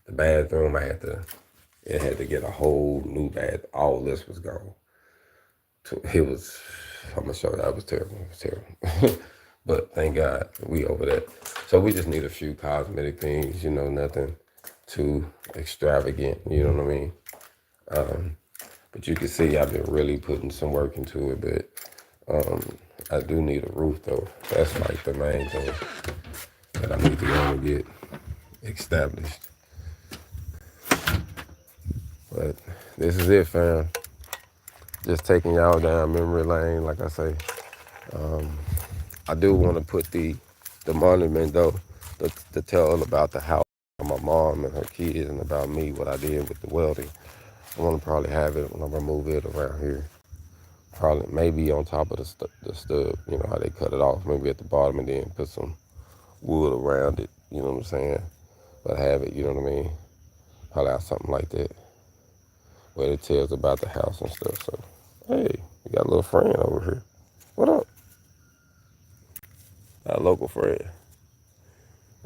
Speaker 1: The bathroom, it had to get a whole new bath. All this was gone. I'm gonna show you, it was terrible. It was terrible. But thank God we over that. So we just need a few cosmetic things, nothing too extravagant, you know what I mean? But you can see I've been really putting some work into it, but I do need a roof though. That's like the main thing that I need to go and get established. But this is it, fam. Just taking y'all down memory lane, like I say. I do want to put the monument though, to tell about the house, my mom and her kids, and about me, what I did with the welding. I want to probably have it when I remove it around here. Probably maybe on top of the stub, how they cut it off, maybe at the bottom, and then put some wood around it, you know what I'm saying? But have it, you know what I mean? Probably have something like that, where it tells about the house and stuff. So, hey, we got a little friend over here. What up? Our local friend.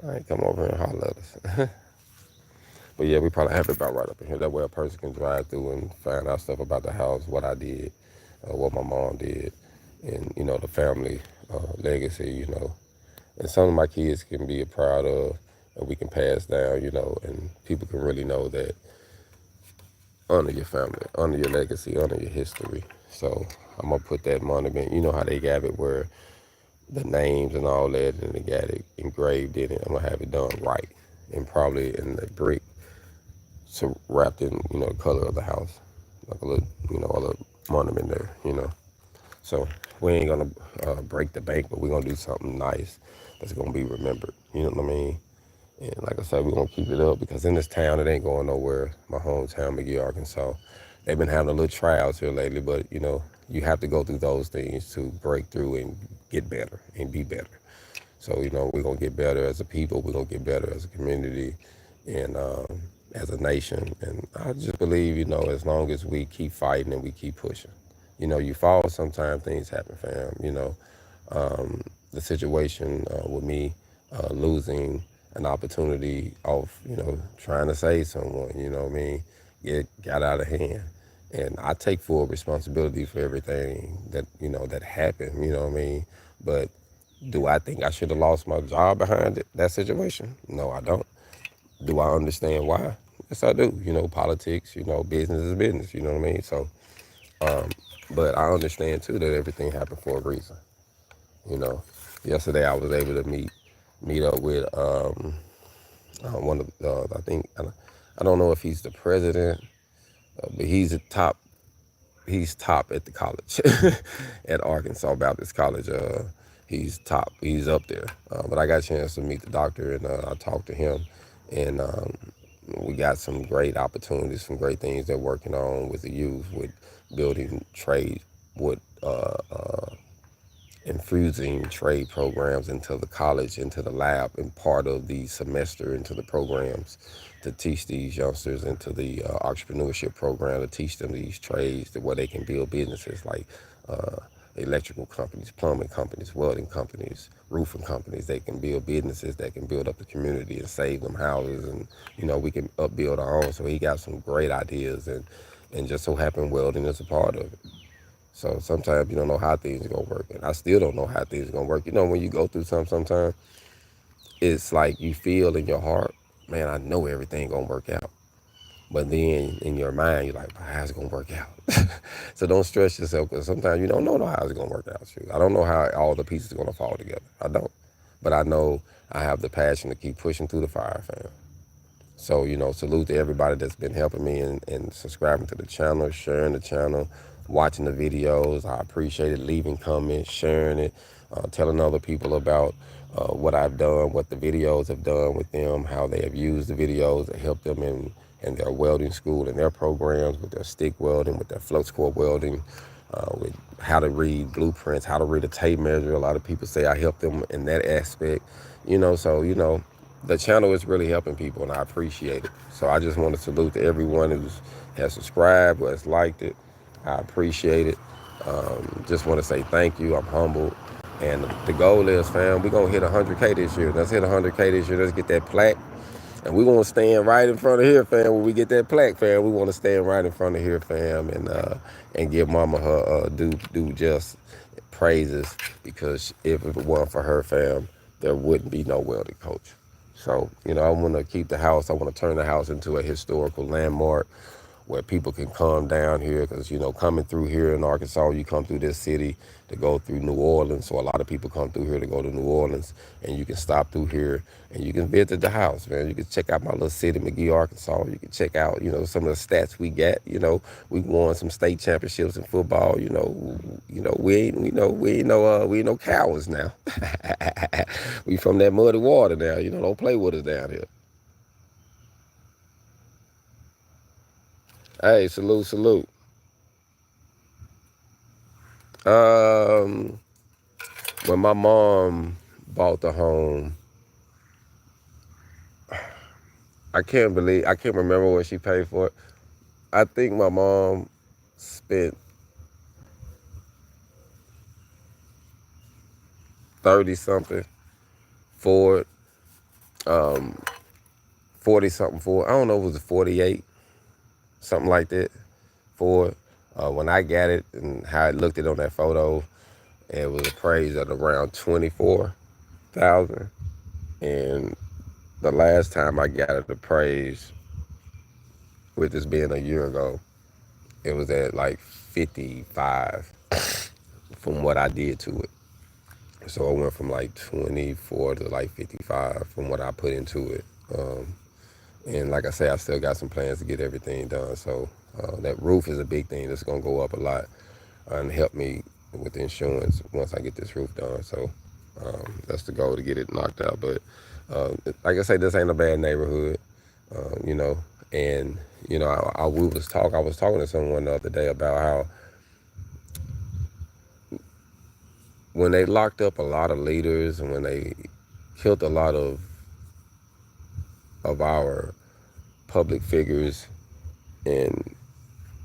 Speaker 1: All right, come over and holler at us. But yeah, we probably have it about right up in here. That way a person can drive through and find out stuff about the house, what I did, what my mom did, and, the family legacy, And some of my kids can be proud of, and we can pass down, and people can really know that honor your family, honor your legacy, honor your history. So I'm going to put that monument, how they have it where the names and all that, and they got it engraved in it. I'm going to have it done right, and probably in the brick, so wrapped in, the color of the house, like a little, a little monument there, So we ain't going to break the bank, but we're going to do something nice that's going to be remembered, you know what I mean? And like I said, we're going to keep it up because in this town, it ain't going nowhere. My hometown, McGee, Arkansas, they've been having a little trials here lately, but you have to go through those things to break through and get better and be better. So, we're going to get better as a people. We're going to get better as a community and as a nation. And I just believe, as long as we keep fighting and we keep pushing, you fall, sometimes things happen, fam. The situation with me losing an opportunity of, trying to save someone, what I mean, it got out of hand. And I take full responsibility for everything that happened, what I mean? But do I think I should have lost my job behind that situation? No, I don't. Do I understand why? Yes, I do. Politics, business is business, you know what I mean? So, but I understand too that everything happened for a reason. You know, Yesterday I was able to meet up with one of I think I don't know if he's the president, but he's top at the college at Arkansas Baptist College. He's top. He's up there. But I got a chance to meet the doctor, and I talked to him, and we got some great opportunities, some great things they're working on with the youth, with building trade, with infusing trade programs into the college, into the lab, and part of the semester into the programs to teach these youngsters into the entrepreneurship program, to teach them these trades, to where they can build businesses like electrical companies, plumbing companies, welding companies, roofing companies. They can build businesses that can build up the community and save them houses, and we can upbuild our own. So he got some great ideas, and just so happened welding is a part of it. So sometimes you don't know how things are going to work. And I still don't know how things are going to work. When you go through sometimes it's like you feel in your heart, man, I know everything going to work out. But then in your mind, you're like, how's it going to work out? So don't stress yourself, because sometimes you don't know how it's going to work out. Shoot, I don't know how all the pieces are going to fall together. I don't. But I know I have the passion to keep pushing through the fire, fam. So, salute to everybody that's been helping me and subscribing to the channel, sharing the channel, watching the videos. I appreciate it. Leaving comments, sharing it, telling other people about what I've done, what the videos have done with them, how they have used the videos to help them in their welding school and their programs, with their stick welding, with their flux core welding, with how to read blueprints, how to read a tape measure. A lot of people say I help them in that aspect, so the channel is really helping people, and I appreciate it. So I just want to salute to everyone who has subscribed, who has liked it. I appreciate it. Just want to say thank you. I'm humbled. And the goal is, fam, we're going to hit 100K this year. Let's hit 100K this year. Let's get that plaque. And we want to stand right in front of here, fam. When we get that plaque, fam, we want to stand right in front of here, fam, and give Mama her due just praises, because if it weren't for her, fam, there wouldn't be no welding coach. So, I want to keep the house. I want to turn the house into a historical landmark where people can come down here, because, coming through here in Arkansas, you come through this city to go through New Orleans. So a lot of people come through here to go to New Orleans, and you can stop through here and you can visit the house, man. You can check out my little city, McGee, Arkansas. You can check out, some of the stats we got. We won some state championships in football. We ain't no cowards now. We from that muddy water now. Don't play with us down here. Hey, salute. Um, when my mom bought the home, I can't remember what she paid for it. I think my mom spent 30 something for it, 40 something for it. I don't know if it was 48, something like that for it. When I got it and how I looked at it on that photo, it was appraised at around 24,000. And the last time I got it appraised, with this being a year ago, it was at like 55 from what I did to it. So I went from like 24 to like 55 from what I put into it. And like I say, I still got some plans to get everything done. So that roof is a big thing that's going to go up a lot and help me with the insurance once I get this roof done. So that's the goal, to get it knocked out. But like I say, this ain't a bad neighborhood. And I was talking to someone the other day about how when they locked up a lot of leaders and when they killed a lot of our public figures, and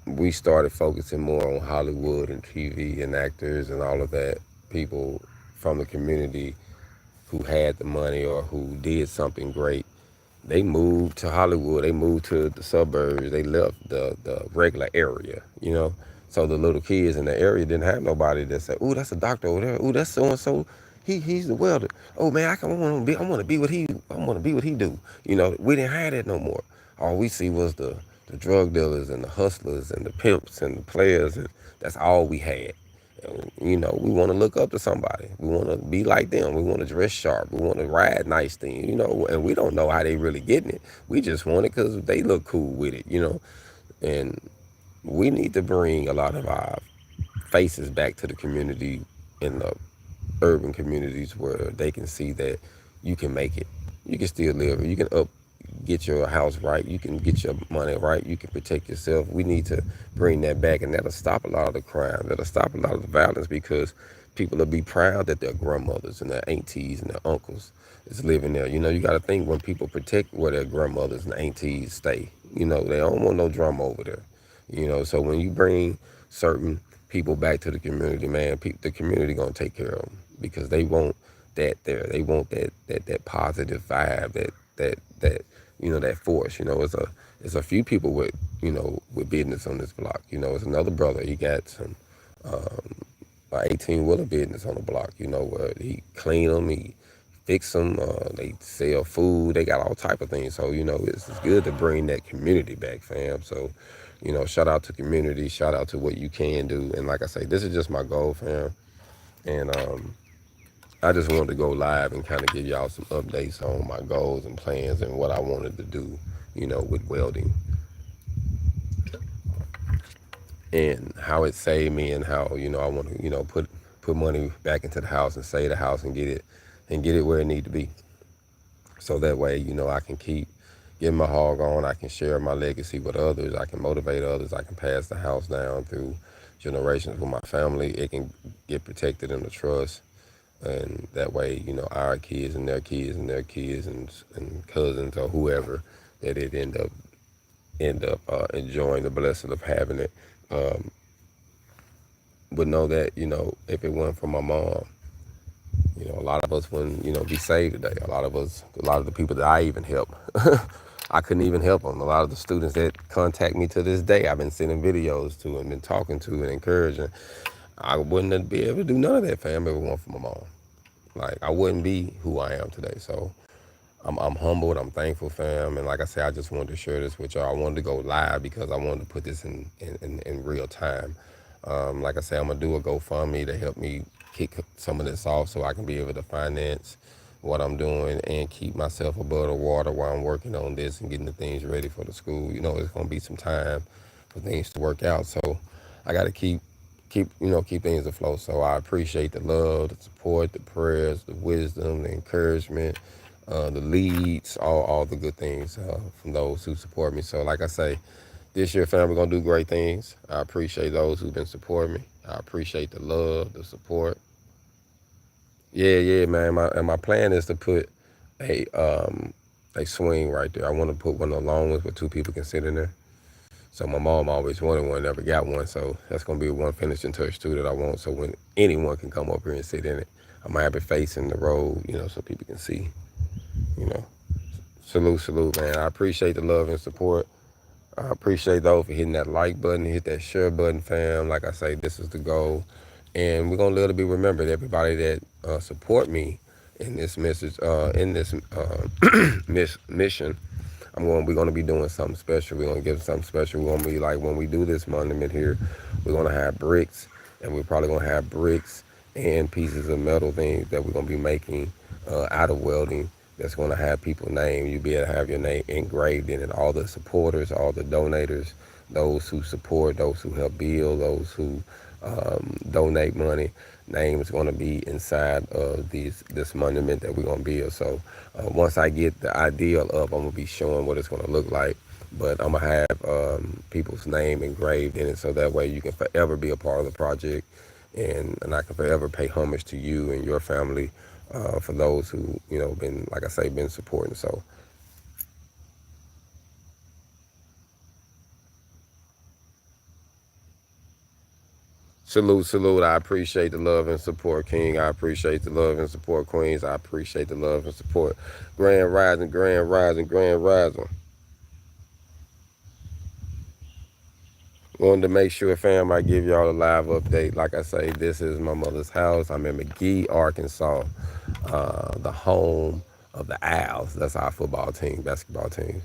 Speaker 1: we started focusing more on Hollywood and TV and actors and all of that, people from the community who had the money or who did something great, they moved to Hollywood. They moved to the suburbs. They left the regular area, So the little kids in the area didn't have nobody that said, "Ooh, that's a doctor over there. Ooh, that's so and so. He's the welder. Oh man, I want to be what he. I want to be what he do." We didn't have that no more. All we see was the drug dealers and the hustlers and the pimps and the players, and that's all we had. We want to look up to somebody. We want to be like them. We want to dress sharp. We want to ride nice things, and we don't know how they really getting it. We just want it because they look cool with it. And we need to bring a lot of our faces back to the community in the urban communities where they can see that you can make it. You can still live. You can get your house right. You can get your money right. You can protect yourself. We need to bring that back, and that'll stop a lot of the crime. That'll stop a lot of the violence because people will be proud that their grandmothers and their aunties and their uncles is living there. You got to think when people protect where their grandmothers and aunties stay. They don't want no drama over there. So when you bring certain people back to the community, man, the community gonna take care of them because they want that there. They want that positive vibe, that force. It's a few people with business on this block. It's another brother. He got some 18-wheeler business on the block. Where he clean them, he fix them. They sell food. They got all type of things. So it's good to bring that community back, fam. So shout out to community. Shout out to what you can do. And like I say, this is just my goal, fam. And I just wanted to go live and kind of give y'all some updates on my goals and plans and what I wanted to do, with welding and how it saved me and how, I want to, put money back into the house and save the house and get it where it need to be. So that way, I can keep getting my hog on. I can share my legacy with others. I can motivate others. I can pass the house down through generations with my family. It can get protected in the trust. And that way, our kids and their kids and their kids and cousins or whoever that it end up enjoying the blessing of having it would know that, if it wasn't for my mom, a lot of us wouldn't, be saved today. A lot of the people that I even help, I couldn't even help them. A lot of the students that contact me to this day, I've been sending videos to and been talking to and encouraging. I wouldn't be able to do none of that, fam, if it wasn't for my mom. Like, I wouldn't be who I am today. So I'm humbled. I'm thankful, fam. And like I said, I just wanted to share this with y'all. I wanted to go live because I wanted to put this in real time. Like I said, I'm going to do a GoFundMe to help me kick some of this off so I can be able to finance what I'm doing and keep myself above the water while I'm working on this and getting the things ready for the school. It's going to be some time for things to work out. So I got to keep things afloat. So I appreciate the love, the support, the prayers, the wisdom, the encouragement, the leads, all the good things from those who support me. So like I say, this year, fam, we're going to do great things. I appreciate those who've been supporting me. I appreciate the love, the support. Yeah, man. My plan is to put a swing right there. I want to put one of the long ones where two people can sit in there. So my mom always wanted one, never got one. So that's going to be one finishing touch too that I want. So when anyone can come up here and sit in it, I'm going to have it facing the road, so people can see, Salute, man. I appreciate the love and support. I appreciate those for hitting that like button, hit that share button, fam. Like I say, this is the goal. And we're going to let it be remembered, everybody that support me in this message, mission. We're going to be doing something special. We're going to give something special. We're going to be like, when we do this monument here, we're going to have bricks, and we're probably going to have bricks and pieces of metal things that we're going to be making out of welding that's going to have people's name. You'll be able to have your name engraved in it. All the supporters, all the donators, those who support, those who help build, those who donate money, name is going to be inside of this monument that we're going to build. So once I get the ideal up, I'm going to be showing what it's going to look like. but I'm gonna have people's name engraved in it, so that way you can forever be a part of the project, and I can forever pay homage to you and your family for those who been, like I say, been supporting. So salute, salute. I appreciate the love and support, King. I appreciate the love and support, Queens. I appreciate the love and support. Grand Rising, Grand Rising, Grand Rising. Wanted to make sure, fam, I give y'all a live update. Like I say, this is my mother's house. I'm in McGee, Arkansas, the home of the Owls. That's our football team, basketball team,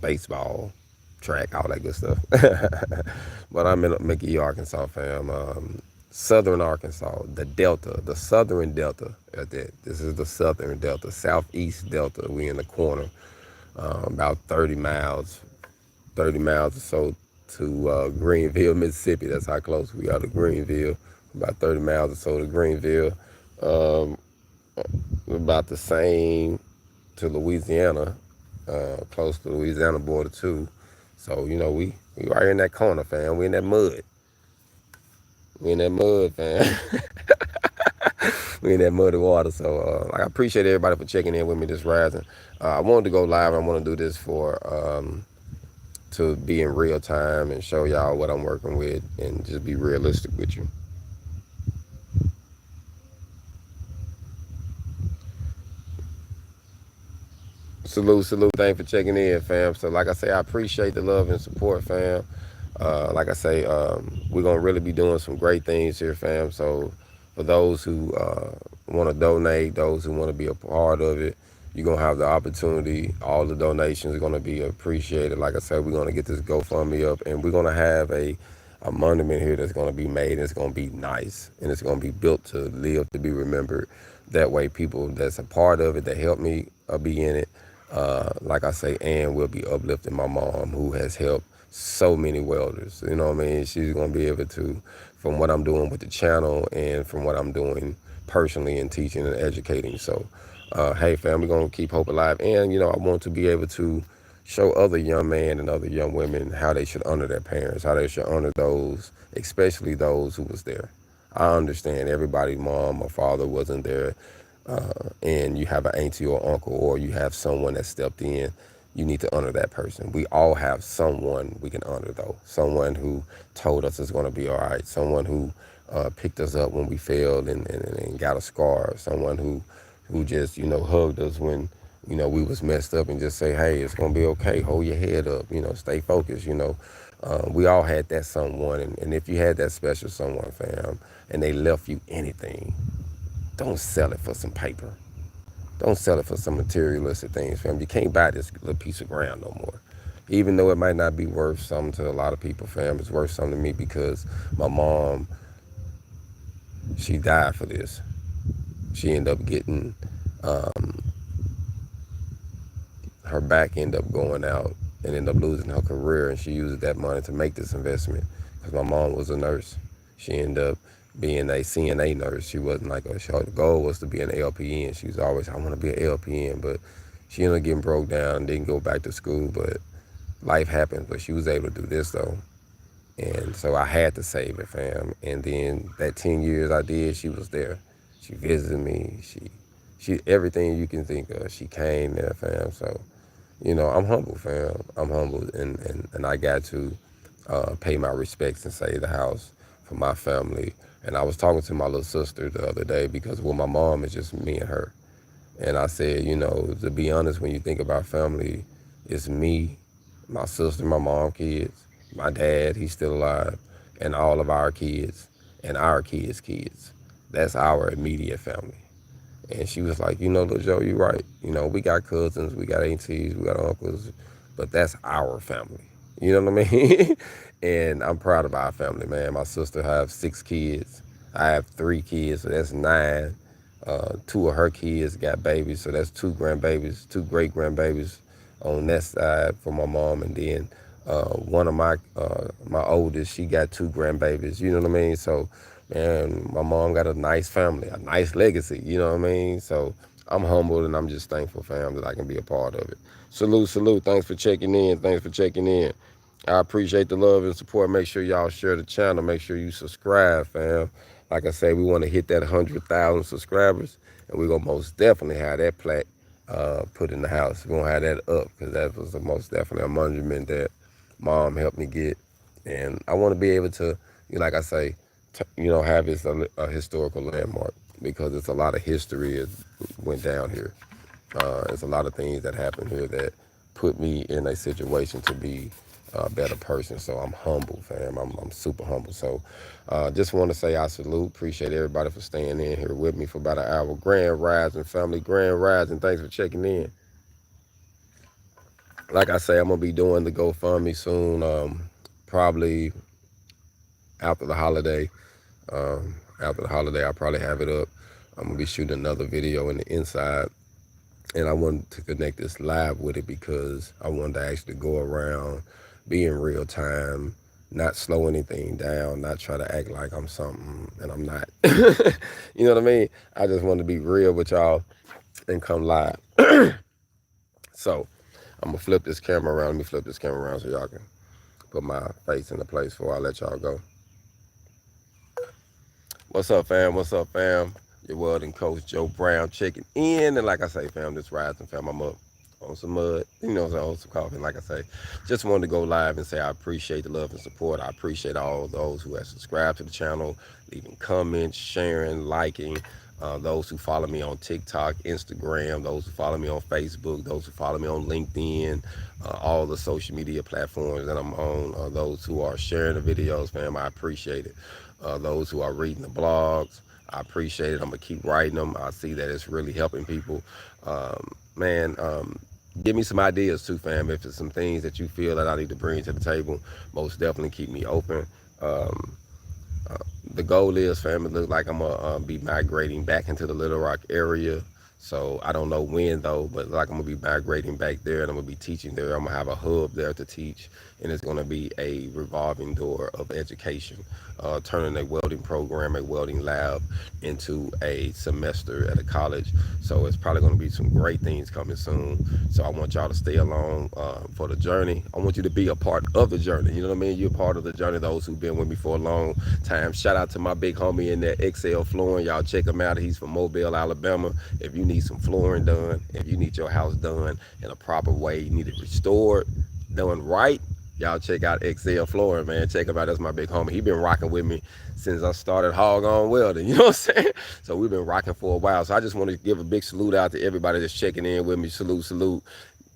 Speaker 1: baseball, track, all that good stuff. But I'm in McGee, Arkansas, fam. Southern Arkansas, the Delta, the Southern Delta. At that. This is the Southern Delta, Southeast Delta. We in the corner, about 30 miles or so to Greenville, Mississippi. That's how close we are to Greenville. About 30 miles or so to Greenville. Um, about the same to Louisiana, close to Louisiana border too. So we right in that corner, fam. We in that mud. We in that mud, fam. We in that muddy water. So I appreciate everybody for checking in with me this rising. I wanted to go live. I want to do this for to be in real time and show y'all what I'm working with and just be realistic with you. Salute, salute. Thanks for checking in, fam. So, like I say, I appreciate the love and support, fam. Like I say, we're going to really be doing some great things here, fam. So, for those who want to donate, those who want to be a part of it, you're going to have the opportunity. All the donations are going to be appreciated. Like I said, we're going to get this GoFundMe up, and we're going to have a monument here that's going to be made, and it's going to be nice, and it's going to be built to live, to be remembered. That way, people that's a part of it, that helped me be in it, like I say, and will be uplifting my mom, who has helped so many welders. You know what I mean? She's going to be able to, from what I'm doing with the channel and from what I'm doing personally in teaching and educating. So, hey, fam, we're going to keep hope alive. And, I want to be able to show other young men and other young women how they should honor their parents, how they should honor those, especially those who was there. I understand everybody's mom or father wasn't there, and you have an auntie or uncle, or you have someone that stepped in. You need to honor that person. We all have someone we can honor, though. Someone who told us it's going to be all right. Someone who picked us up when we failed and got a scar. Someone who just hugged us when we was messed up and just say, hey, it's going to be okay. Hold your head up. Stay focused. We all had that someone, and if you had that special someone, fam, and they left you anything, don't sell it for some paper. Don't sell it for some materialistic things, fam. You can't buy this little piece of ground no more. Even though it might not be worth something to a lot of people, fam, it's worth something to me because my mom, she died for this. She ended up getting, her back ended up going out and ended up losing her career, and she used that money to make this investment because my mom was a nurse. She ended up being a CNA nurse. She wasn't like her goal was to be an LPN. She was always, I want to be an LPN, but she ended up getting broke down and didn't go back to school. But life happened. But she was able to do this though, and so I had to save it, fam. And then that 10 years I did, she was there. She visited me. She everything you can think of. She came there, fam. So I'm humble, fam. I'm humbled, and I got to pay my respects and save the house for my family. And I was talking to my little sister the other day because, well, my mom is just me and her. And I said, to be honest, when you think about family, it's me, my sister, my mom, kids, my dad, he's still alive, and all of our kids and our kids' kids. That's our immediate family. And she was like, little Joe, you're right. We got cousins, we got aunties, we got uncles, but that's our family. You know what I mean? And I'm proud of our family, man. My sister has 6 kids. I have 3 kids, so that's 9. 2 of her kids got babies, so that's 2 grandbabies, 2 great grandbabies on that side for my mom. And then one of my oldest, she got 2 grandbabies. You know what I mean? So, man, my mom got a nice family, a nice legacy. You know what I mean? So I'm humbled and I'm just thankful, fam, that I can be a part of it. Salute, salute. Thanks for checking in. Thanks for checking in. I appreciate the love and support. Make sure y'all share the channel. Make sure you subscribe, fam. Like I say, we want to hit that 100,000 subscribers, and we're going to most definitely have that plaque put in the house. We're going to have that up because that was the most definitely a monument that Mom helped me get. And I want to be able to, like I say, have this a historical landmark because it's a lot of history that went down here. There's a lot of things that happened here that put me in a situation to be a better person. So I'm humble, fam. I'm super humble. So just want to say I salute. Appreciate everybody for staying in here with me for about an hour. Grand Rising, family. Grand Rising. Thanks for checking in. Like I say, I'm going to be doing the GoFundMe soon, probably after the holiday. After the holiday, I'll probably have it up. I'm going to be shooting another video in the inside. And I wanted to connect this live with it because I wanted to actually go around, be in real time, not slow anything down, not try to act like I'm something and I'm not. You know what I mean? I just want to be real with y'all and come live. So I'm going to flip this camera around. Let me flip this camera around so y'all can put my face in the place before I let y'all go. What's up, fam? What's up, fam? Your welding coach, Joe Brown, checking in. And like I say, fam, this rising, fam, I'm up on some mud, on some coffee. And like I say, just wanted to go live and say I appreciate the love and support. I appreciate all those who have subscribed to the channel, leaving comments, sharing, liking. Those who follow me on TikTok, Instagram, those who follow me on Facebook, those who follow me on LinkedIn, all the social media platforms that I'm on, those who are sharing the videos, fam, I appreciate it. Those who are reading the blogs, I appreciate it. I'm going to keep writing them. I see that it's really helping people. Give me some ideas too, fam. If there's some things that you feel that I need to bring to the table, most definitely keep me open. The goal is, fam, it looks like I'm going to be migrating back into the Little Rock area. So I don't know when though, but like I'm going to be migrating back there and I'm going to be teaching there. I'm going to have a hub there to teach, and it's going to be a revolving door of education, turning a welding program, a welding lab into a semester at a college. So it's probably going to be some great things coming soon. So I want y'all to stay along for the journey. I want you to be a part of the journey. You know what I mean? You're a part of the journey, those who've been with me for a long time. Shout out to my big homie in there, XL Flooring. Y'all check him out. He's from Mobile, Alabama. If you need some flooring done, if you need your house done in a proper way, you need it restored, done right, y'all check out XL Flooring, man. Check him out. That's my big homie. He been rocking with me since I started Hog On Welding. You know what I'm saying? So we've been rocking for a while. So I just want to give a big salute out to everybody that's checking in with me. Salute, salute.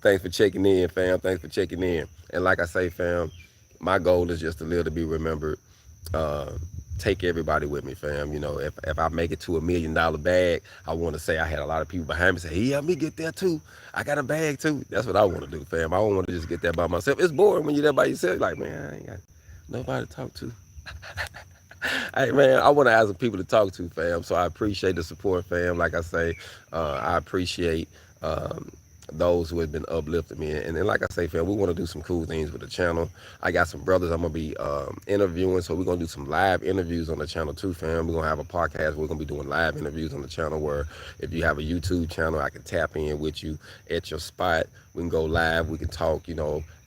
Speaker 1: Thanks for checking in, fam. Thanks for checking in. And like I say, fam, my goal is just to live to be remembered. Take everybody with me, fam. If I make it to $1 million bag, I want to say I had a lot of people behind me say, hey, help me get there too. I got a bag too. That's what I want to do, fam. I don't want to just get there by myself. It's boring when you're there by yourself. Like, man, I ain't got nobody to talk to. Hey, man, I want to have some people to talk to, fam. So I appreciate the support, fam. Like I say, I appreciate those who have been uplifting me. And then, like I say, fam, we want to do some cool things with the channel. I got some brothers I'm going to be interviewing, so we're going to do some live interviews on the channel too, fam. We're going to have a podcast. We're going to be doing live interviews on the channel where if you have a YouTube channel, I can tap in with you at your spot. We can go live. We can talk,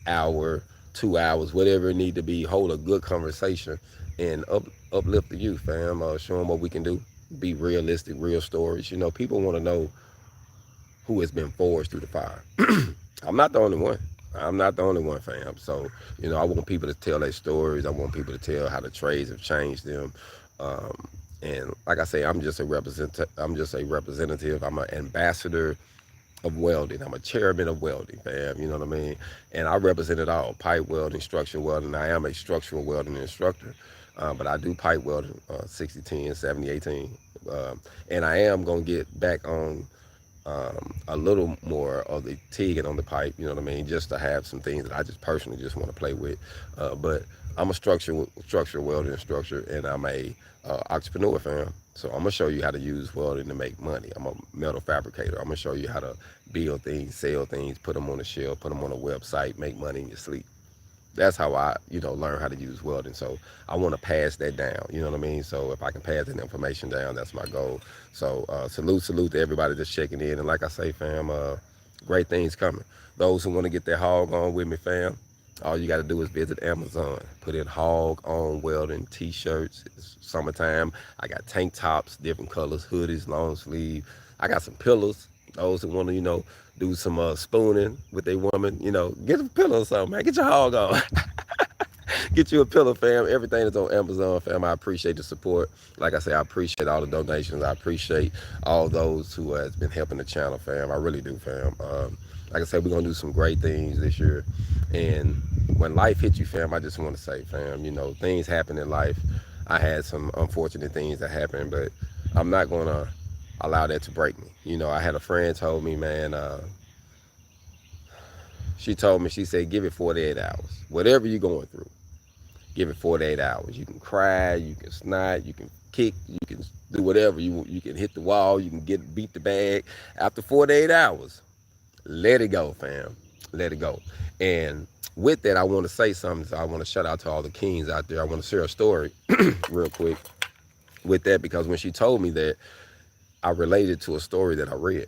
Speaker 1: hour, 2 hours, whatever it need to be, hold a good conversation and uplift the youth, fam. Show them what we can do. Be realistic, real stories. People want to know who has been forged through the fire. I'm not the only one. I'm not the only one, fam. So, I want people to tell their stories. I want people to tell how the trades have changed them. And like I say, I'm just a representative. I'm an ambassador of welding. I'm a chairman of welding, fam. You know what I mean? And I represent it all: pipe welding, structural welding. I am a structural welding instructor, but I do pipe welding, 60-10, 70-18. And I am going to get back on a little more of the TIG on the pipe, you know what I mean, just to have some things that I just personally just want to play with. But I'm a structural welding instructor, and I'm a entrepreneur, fam. So I'm gonna show you how to use welding to make money. I'm a metal fabricator. I'm gonna show you how to build things, sell things, put them on a shelf, put them on a website, make money in your sleep. That's how I, learn how to use welding. So I want to pass that down. You know what I mean? So if I can pass that information down, that's my goal. So salute to everybody that's checking in. And like I say, fam, great things coming. Those who want to get their hog on with me, fam, all you got to do is visit Amazon. Put in hog on welding t-shirts. It's summertime. I got tank tops, different colors, hoodies, long sleeve. I got some pillows. Those who want to, do some spooning with their woman, get a pillow or something, man. Get your hog on. Get you a pillow, fam. Everything is on Amazon, fam. I appreciate the support. Like I say, I appreciate all the donations. I appreciate all those who has been helping the channel, fam. I really do, fam. Like I said, we're going to do some great things this year. And when life hits you, fam, I just want to say, fam, things happen in life. I had some unfortunate things that happened, but I'm not going to allow that to break me. I had a friend told me, man, she told me, she said, give it 48 hours. Whatever you're going through, give it 48 hours. You can cry, you can snot, you can kick, you can do whatever. You can hit the wall, you can beat the bag. After 48 hours, let it go, fam. Let it go. And with that, I want to say something. So I want to shout out to all the kings out there. I want to share a story real quick with that, because when she told me that, I related to a story that I read.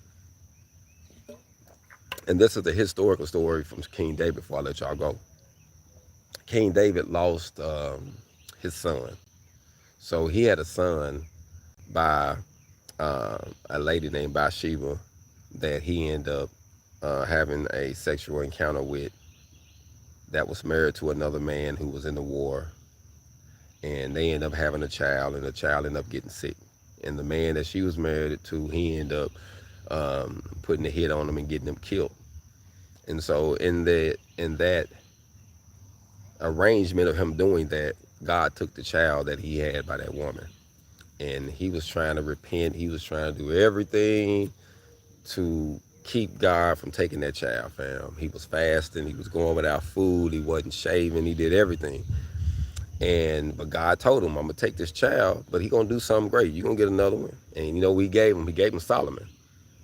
Speaker 1: And this is the historical story from King David before I let y'all go. King David lost his son. So he had a son by a lady named Bathsheba that he ended up having a sexual encounter with, that was married to another man who was in the war. And they ended up having a child, and the child ended up getting sick. And the man that she was married to, he ended up putting a hit on him and getting him killed. And so in that arrangement of him doing that, God took the child that he had by that woman. And he was trying to repent. He was trying to do everything to keep God from taking that child, fam. He was fasting. He was going without food. He wasn't shaving. He did everything. But God told him, I'm going to take this child, but he's going to do something great. You're going to get another one. And he gave him? He gave him Solomon.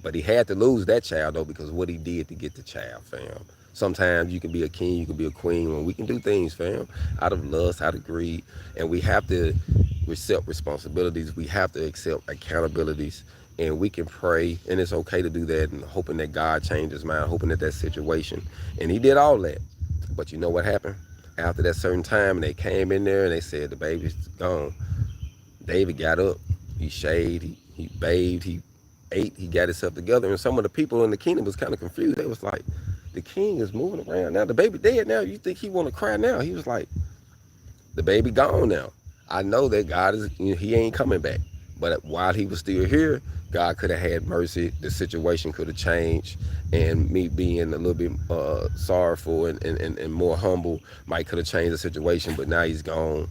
Speaker 1: But he had to lose that child, though, because of what he did to get the child, fam. Sometimes you can be a king, you can be a queen, when we can do things, fam, out of lust, out of greed. And we have to accept responsibilities. We have to accept accountabilities. And we can pray, and it's okay to do that, and hoping that God changed his mind, hoping that situation. And he did all that. But you know what happened? After that certain time, and they came in there, and they said, the baby's gone. David got up. He shaved. He bathed. He ate. He got himself together. And some of the people in the kingdom was kind of confused. They was like, the king is moving around now. The baby dead now. You think he want to cry now? He was like, the baby gone now. I know that God is, he ain't coming back. But while he was still here, God could have had mercy. The situation could have changed. And me being a little bit sorrowful and more humble might could have changed the situation. But now he's gone.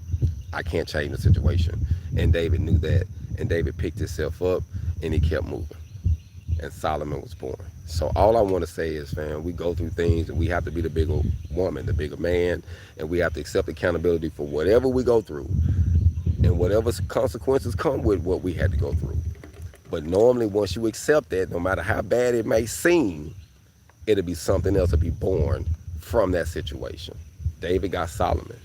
Speaker 1: I can't change the situation. And David knew that. And David picked himself up and he kept moving. And Solomon was born. So all I want to say is, fam, we go through things and we have to be the bigger woman, the bigger man. And we have to accept accountability for whatever we go through. And whatever consequences come with what we had to go through. But normally once you accept that, no matter how bad it may seem, it'll be something else to be born from that situation. David got Solomon.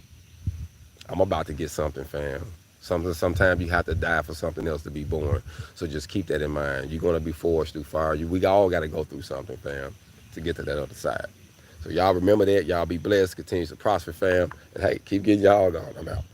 Speaker 1: I'm about to get something, fam. Sometimes you have to die for something else to be born. So just keep that in mind. You're going to be forged through fire. We all got to go through something, fam, to get to that other side. So y'all remember that. Y'all be blessed. Continue to prosper, fam. And hey, keep getting y'all going. I'm out.